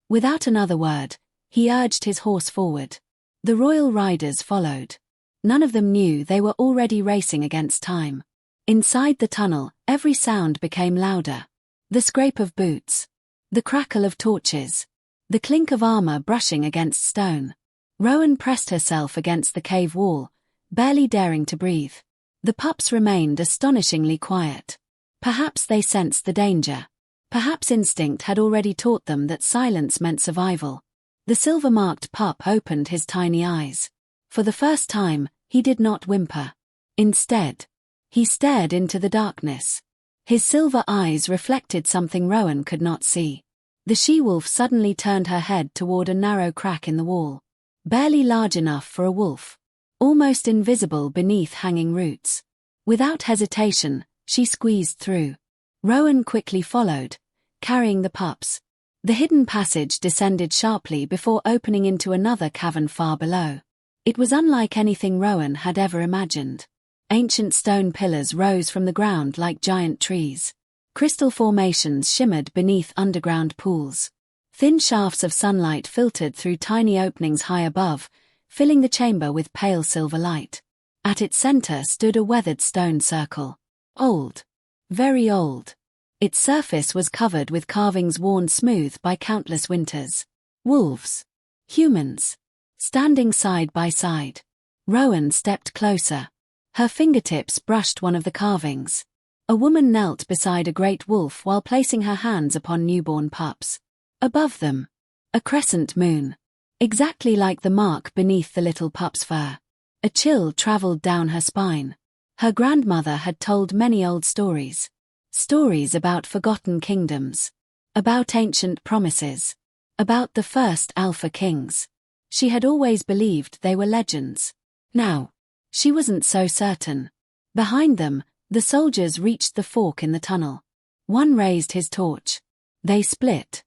Without another word, he urged his horse forward. The royal riders followed. None of them knew they were already racing against time. Inside the tunnel, every sound became louder. The scrape of boots. The crackle of torches. The clink of armor brushing against stone. Rowan pressed herself against the cave wall, barely daring to breathe. The pups remained astonishingly quiet. Perhaps they sensed the danger. Perhaps instinct had already taught them that silence meant survival. The silver-marked pup opened his tiny eyes. For the first time, he did not whimper. Instead, he stared into the darkness. His silver eyes reflected something Rowan could not see. The she-wolf suddenly turned her head toward a narrow crack in the wall. Barely large enough for a wolf. Almost invisible beneath hanging roots. Without hesitation, she squeezed through. Rowan quickly followed, carrying the pups. The hidden passage descended sharply before opening into another cavern far below. It was unlike anything Rowan had ever imagined. Ancient stone pillars rose from the ground like giant trees. Crystal formations shimmered beneath underground pools. Thin shafts of sunlight filtered through tiny openings high above, filling the chamber with pale silver light. At its center stood a weathered stone circle. Old. Very old. Its surface was covered with carvings worn smooth by countless winters. Wolves. Humans. Standing side by side. Rowan stepped closer. Her fingertips brushed one of the carvings. A woman knelt beside a great wolf while placing her hands upon newborn pups. Above them, a crescent moon. Exactly like the mark beneath the little pup's fur. A chill traveled down her spine. Her grandmother had told many old stories. Stories about forgotten kingdoms. About ancient promises. About the first Alpha Kings. She had always believed they were legends. Now, she wasn't so certain. Behind them, the soldiers reached the fork in the tunnel. One raised his torch. They split.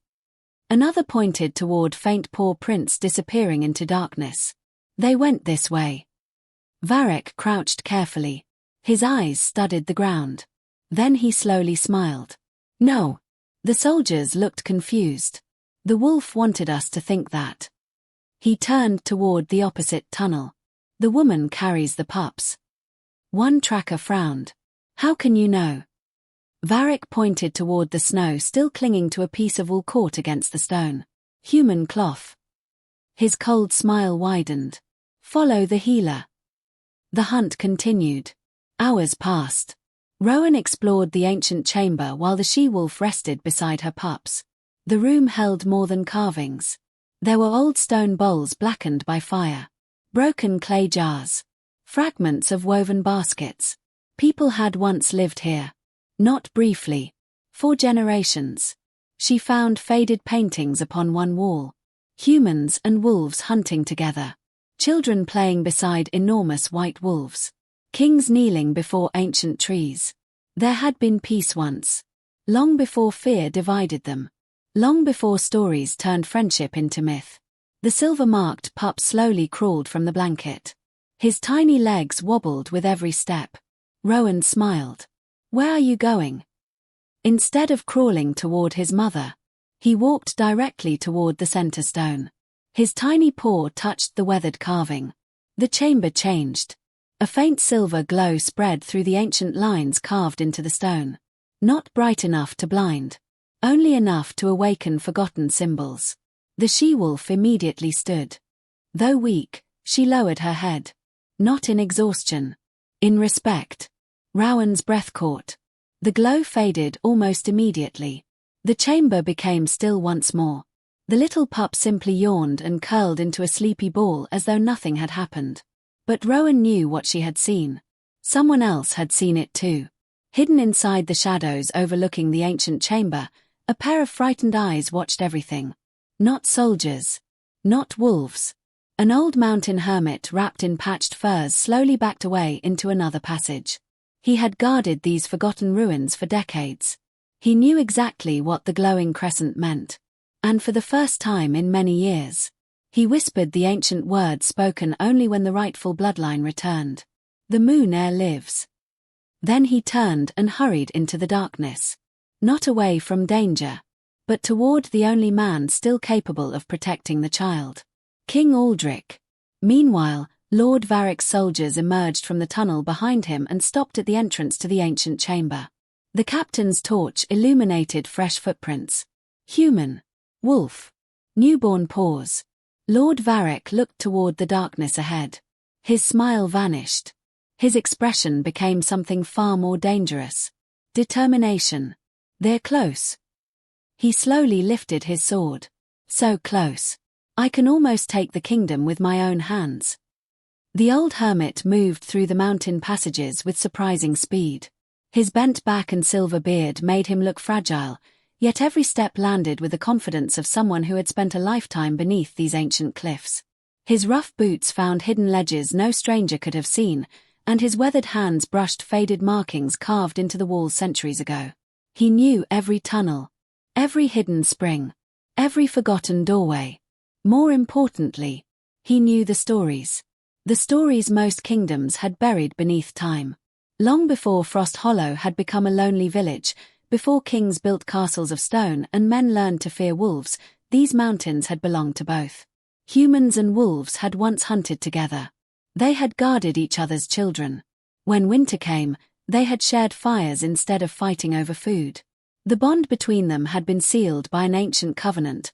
Another pointed toward faint paw prints disappearing into darkness. They went this way. Varric crouched carefully. His eyes studied the ground. Then he slowly smiled. No. The soldiers looked confused. The wolf wanted us to think that. He turned toward the opposite tunnel. The woman carries the pups. One tracker frowned. How can you know? Varric pointed toward the snow still clinging to a piece of wool caught against the stone. Human cloth. His cold smile widened. Follow the healer. The hunt continued. Hours passed. Rowan explored the ancient chamber while the she-wolf rested beside her pups. The room held more than carvings. There were old stone bowls blackened by fire. Broken clay jars. Fragments of woven baskets. People had once lived here. Not briefly. For generations. She found faded paintings upon one wall. Humans and wolves hunting together. Children playing beside enormous white wolves. Kings kneeling before ancient trees. There had been peace once. Long before fear divided them. Long before stories turned friendship into myth. The silver-marked pup slowly crawled from the blanket. His tiny legs wobbled with every step. Rowan smiled. Where are you going? Instead of crawling toward his mother, he walked directly toward the center stone. His tiny paw touched the weathered carving. The chamber changed. A faint silver glow spread through the ancient lines carved into the stone. Not bright enough to blind. Only enough to awaken forgotten symbols. The she-wolf immediately stood. Though weak, she lowered her head. Not in exhaustion. In respect. Rowan's breath caught. The glow faded almost immediately. The chamber became still once more. The little pup simply yawned and curled into a sleepy ball as though nothing had happened. But Rowan knew what she had seen. Someone else had seen it too. Hidden inside the shadows overlooking the ancient chamber, a pair of frightened eyes watched everything. Not soldiers. Not wolves. An old mountain hermit wrapped in patched furs slowly backed away into another passage. He had guarded these forgotten ruins for decades. He knew exactly what the glowing crescent meant. And for the first time in many years, he whispered the ancient words spoken only when the rightful bloodline returned. The moon heir lives. Then he turned and hurried into the darkness. Not away from danger, but toward the only man still capable of protecting the child. King Aldrich. Meanwhile, Lord Varric's soldiers emerged from the tunnel behind him and stopped at the entrance to the ancient chamber. The captain's torch illuminated fresh footprints. Human. Wolf. Newborn paws. Lord Varric looked toward the darkness ahead. His smile vanished. His expression became something far more dangerous. Determination. They're close. He slowly lifted his sword. So close. I can almost take the kingdom with my own hands. The old hermit moved through the mountain passages with surprising speed. His bent back and silver beard made him look fragile, yet every step landed with the confidence of someone who had spent a lifetime beneath these ancient cliffs. His rough boots found hidden ledges no stranger could have seen, and his weathered hands brushed faded markings carved into the walls centuries ago. He knew every tunnel, every hidden spring, every forgotten doorway. More importantly, he knew the stories. The stories most kingdoms had buried beneath time. Long before Frost Hollow had become a lonely village, before kings built castles of stone and men learned to fear wolves, these mountains had belonged to both. Humans and wolves had once hunted together. They had guarded each other's children. When winter came, they had shared fires instead of fighting over food. The bond between them had been sealed by an ancient covenant,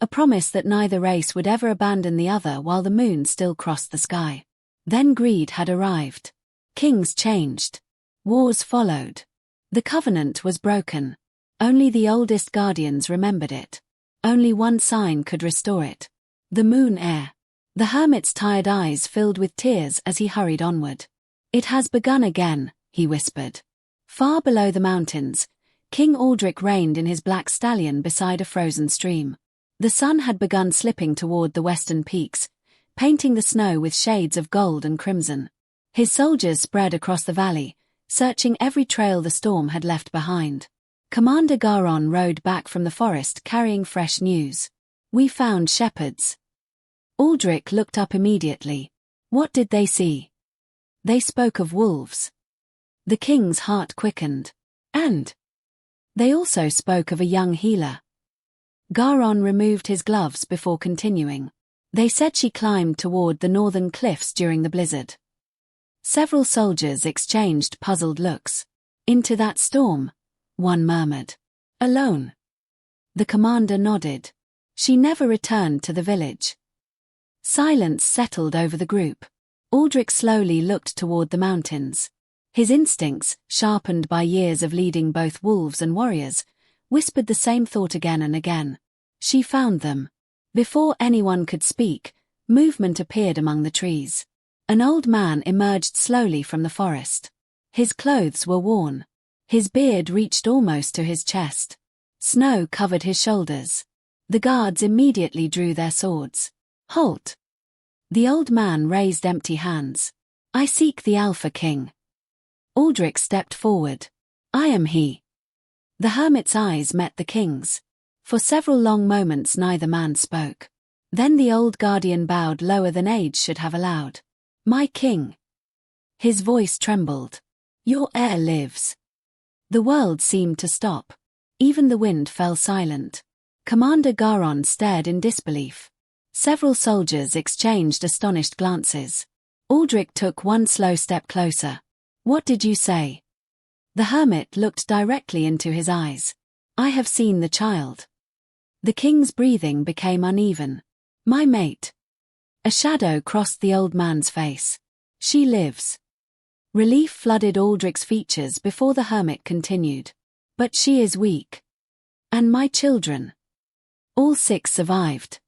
a promise that neither race would ever abandon the other while the moon still crossed the sky. Then greed had arrived. Kings changed. Wars followed. The covenant was broken. Only the oldest guardians remembered it. Only one sign could restore it. The moon heir. The hermit's tired eyes filled with tears as he hurried onward. It has begun again, he whispered. Far below the mountains, King Aldrich reined in his black stallion beside a frozen stream. The sun had begun slipping toward the western peaks, painting the snow with shades of gold and crimson. His soldiers spread across the valley, searching every trail the storm had left behind. Commander Garon rode back from the forest carrying fresh news. We found shepherds. Aldrich looked up immediately. What did they see? They spoke of wolves. The king's heart quickened. And they also spoke of a young healer. Garon removed his gloves before continuing. They said she climbed toward the northern cliffs during the blizzard. Several soldiers exchanged puzzled looks. Into that storm? One murmured. Alone? The commander nodded. She never returned to the village. Silence settled over the group. Aldrich slowly looked toward the mountains. His instincts, sharpened by years of leading both wolves and warriors, whispered the same thought again and again. She found them. Before anyone could speak, movement appeared among the trees. An old man emerged slowly from the forest. His clothes were worn. His beard reached almost to his chest. Snow covered his shoulders. The guards immediately drew their swords. Halt! The old man raised empty hands. I seek the Alpha King. Aldrich stepped forward. I am he. The hermit's eyes met the king's. For several long moments neither man spoke. Then the old guardian bowed lower than age should have allowed. My king. His voice trembled. Your heir lives. The world seemed to stop. Even the wind fell silent. Commander Garon stared in disbelief. Several soldiers exchanged astonished glances. Aldrich took one slow step closer. "What did you say?" The hermit looked directly into his eyes. "I have seen the child." The king's breathing became uneven. "My mate." A shadow crossed the old man's face. "She lives." Relief flooded Aldrich's features before the hermit continued. "But she is weak. And my children. All 6 survived."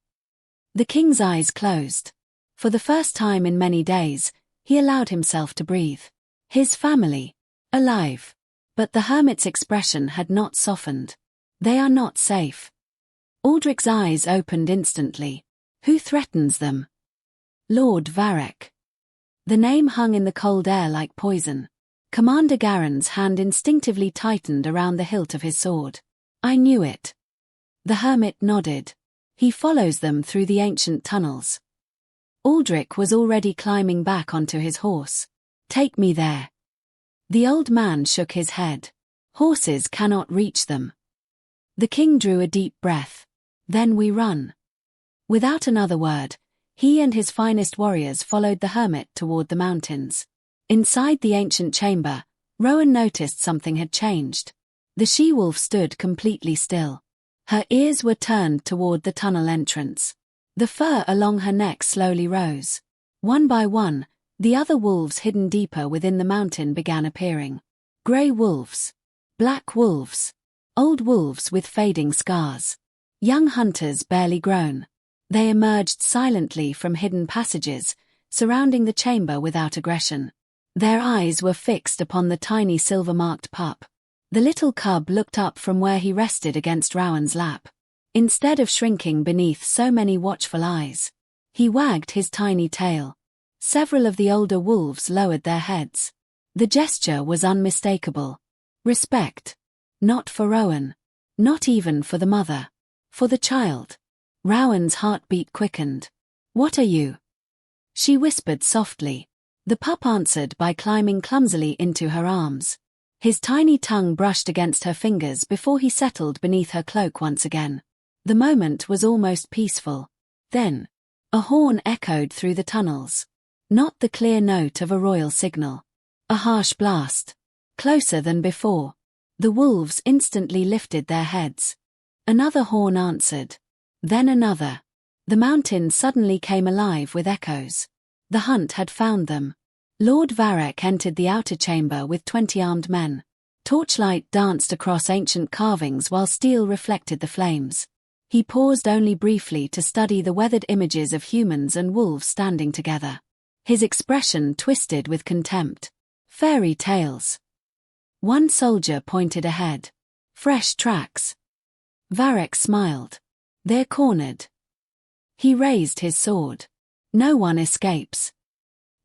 The king's eyes closed. For the first time in many days, he allowed himself to breathe. His family. Alive. But the hermit's expression had not softened. "They are not safe." Aldrich's eyes opened instantly. "Who threatens them?" "Lord Varek." The name hung in the cold air like poison. Commander Garen's hand instinctively tightened around the hilt of his sword. "I knew it." The hermit nodded. "He follows them through the ancient tunnels." Aldrich was already climbing back onto his horse. "Take me there." The old man shook his head. "Horses cannot reach them." The king drew a deep breath. "Then we run." Without another word, he and his finest warriors followed the hermit toward the mountains. Inside the ancient chamber, Rowan noticed something had changed. The she-wolf stood completely still. Her ears were turned toward the tunnel entrance. The fur along her neck slowly rose. One by one, the other wolves hidden deeper within the mountain began appearing. Grey wolves. Black wolves. Old wolves with fading scars. Young hunters barely grown. They emerged silently from hidden passages, surrounding the chamber without aggression. Their eyes were fixed upon the tiny silver-marked pup. The little cub looked up from where he rested against Rowan's lap. Instead of shrinking beneath so many watchful eyes, he wagged his tiny tail. Several of the older wolves lowered their heads. The gesture was unmistakable. Respect. Not for Rowan. Not even for the mother. For the child. Rowan's heartbeat quickened. "What are you?" She whispered softly. The pup answered by climbing clumsily into her arms. His tiny tongue brushed against her fingers before he settled beneath her cloak once again. The moment was almost peaceful. Then, a horn echoed through the tunnels. Not the clear note of a royal signal. A harsh blast. Closer than before. The wolves instantly lifted their heads. Another horn answered. Then another. The mountain suddenly came alive with echoes. The hunt had found them. Lord Varek entered the outer chamber with 20 armed men. Torchlight danced across ancient carvings while steel reflected the flames. He paused only briefly to study the weathered images of humans and wolves standing together. His expression twisted with contempt. Fairy tales. One soldier pointed ahead. Fresh tracks. Varek smiled. They're cornered. He raised his sword. No one escapes.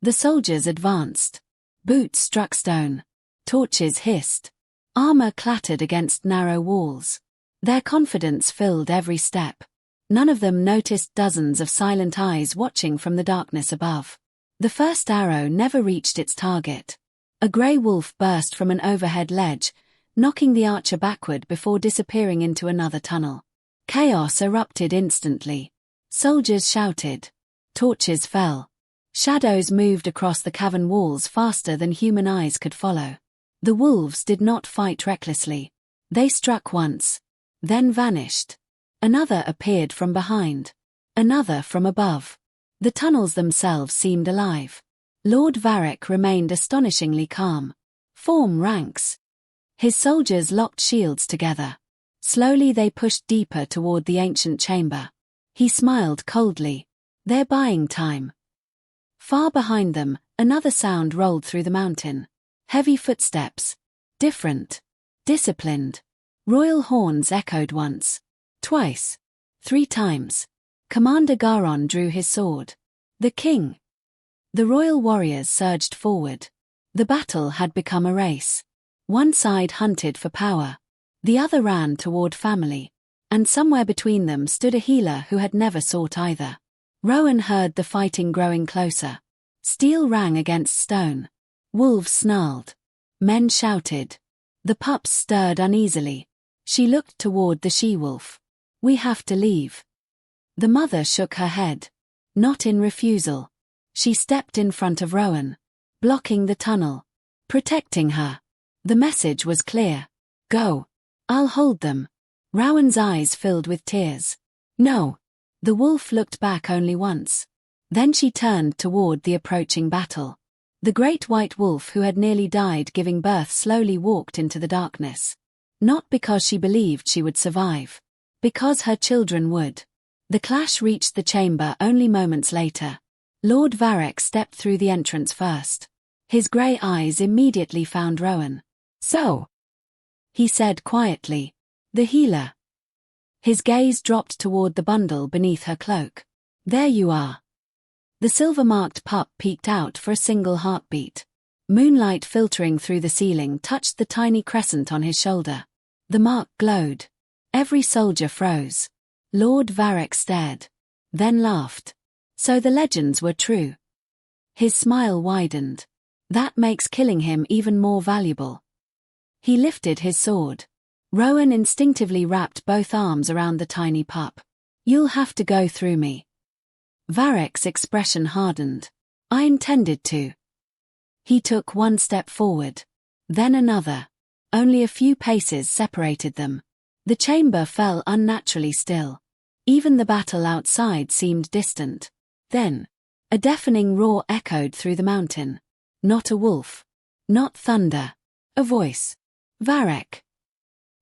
The soldiers advanced. Boots struck stone. Torches hissed. Armor clattered against narrow walls. Their confidence filled every step. None of them noticed dozens of silent eyes watching from the darkness above. The first arrow never reached its target. A grey wolf burst from an overhead ledge, knocking the archer backward before disappearing into another tunnel. Chaos erupted instantly. Soldiers shouted. Torches fell. Shadows moved across the cavern walls faster than human eyes could follow. The wolves did not fight recklessly. They struck once, then vanished. Another appeared from behind. Another from above. The tunnels themselves seemed alive. Lord Varek remained astonishingly calm. Form ranks. His soldiers locked shields together. Slowly they pushed deeper toward the ancient chamber. He smiled coldly. They're buying time. Far behind them, another sound rolled through the mountain. Heavy footsteps. Different. Disciplined. Royal horns echoed once. Twice. 3 times. Commander Garon drew his sword. The king. The royal warriors surged forward. The battle had become a race. One side hunted for power. The other ran toward family. And somewhere between them stood a healer who had never sought either. Rowan heard the fighting growing closer. Steel rang against stone. Wolves snarled. Men shouted. The pups stirred uneasily. She looked toward the she-wolf. We have to leave. The mother shook her head. Not in refusal. She stepped in front of Rowan, blocking the tunnel, protecting her. The message was clear. Go. I'll hold them. Rowan's eyes filled with tears. No. The wolf looked back only once. Then she turned toward the approaching battle. The great white wolf who had nearly died giving birth slowly walked into the darkness. Not because she believed she would survive. Because her children would. The clash reached the chamber only moments later. Lord Varric stepped through the entrance first. His grey eyes immediately found Rowan. So, he said quietly, the healer. His gaze dropped toward the bundle beneath her cloak. There you are. The silver-marked pup peeked out for a single heartbeat. Moonlight filtering through the ceiling touched the tiny crescent on his shoulder. The mark glowed. Every soldier froze. Lord Varric stared. Then laughed. So the legends were true. His smile widened. That makes killing him even more valuable. He lifted his sword. Rowan instinctively wrapped both arms around the tiny pup. You'll have to go through me. Varric's expression hardened. I intended to. He took one step forward. Then another. Only a few paces separated them. The chamber fell unnaturally still. Even the battle outside seemed distant. Then, a deafening roar echoed through the mountain. Not a wolf. Not thunder. A voice. Varric.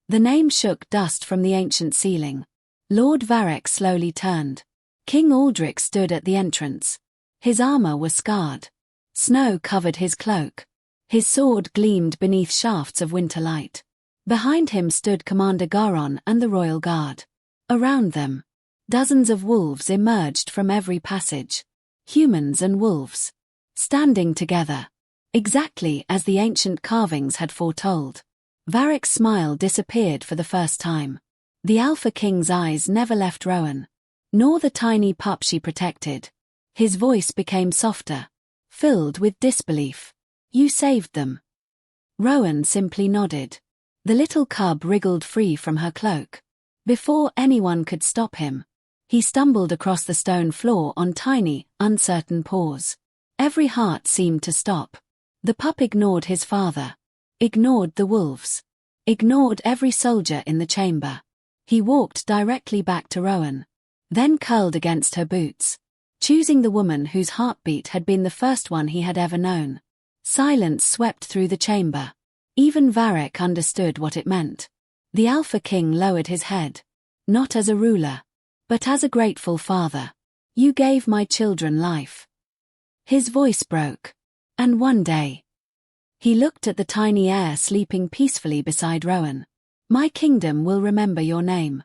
The name shook dust from the ancient ceiling. Lord Varric slowly turned. King Aldrich stood at the entrance. His armor was scarred. Snow covered his cloak. His sword gleamed beneath shafts of winter light. Behind him stood Commander Garon and the royal guard. Around them, dozens of wolves emerged from every passage. Humans and wolves. Standing together. Exactly as the ancient carvings had foretold. Varric's smile disappeared for the first time. The Alpha King's eyes never left Rowan. Nor the tiny pup she protected. His voice became softer, filled with disbelief. You saved them. Rowan simply nodded. The little cub wriggled free from her cloak. Before anyone could stop him, he stumbled across the stone floor on tiny, uncertain paws. Every heart seemed to stop. The pup ignored his father. Ignored the wolves. Ignored every soldier in the chamber. He walked directly back to Rowan. Then curled against her boots, choosing the woman whose heartbeat had been the first one he had ever known. Silence swept through the chamber. Even Varric understood what it meant. The Alpha King lowered his head. Not as a ruler, but as a grateful father. You gave my children life. His voice broke. And one day. He looked at the tiny heir sleeping peacefully beside Rowan. My kingdom will remember your name.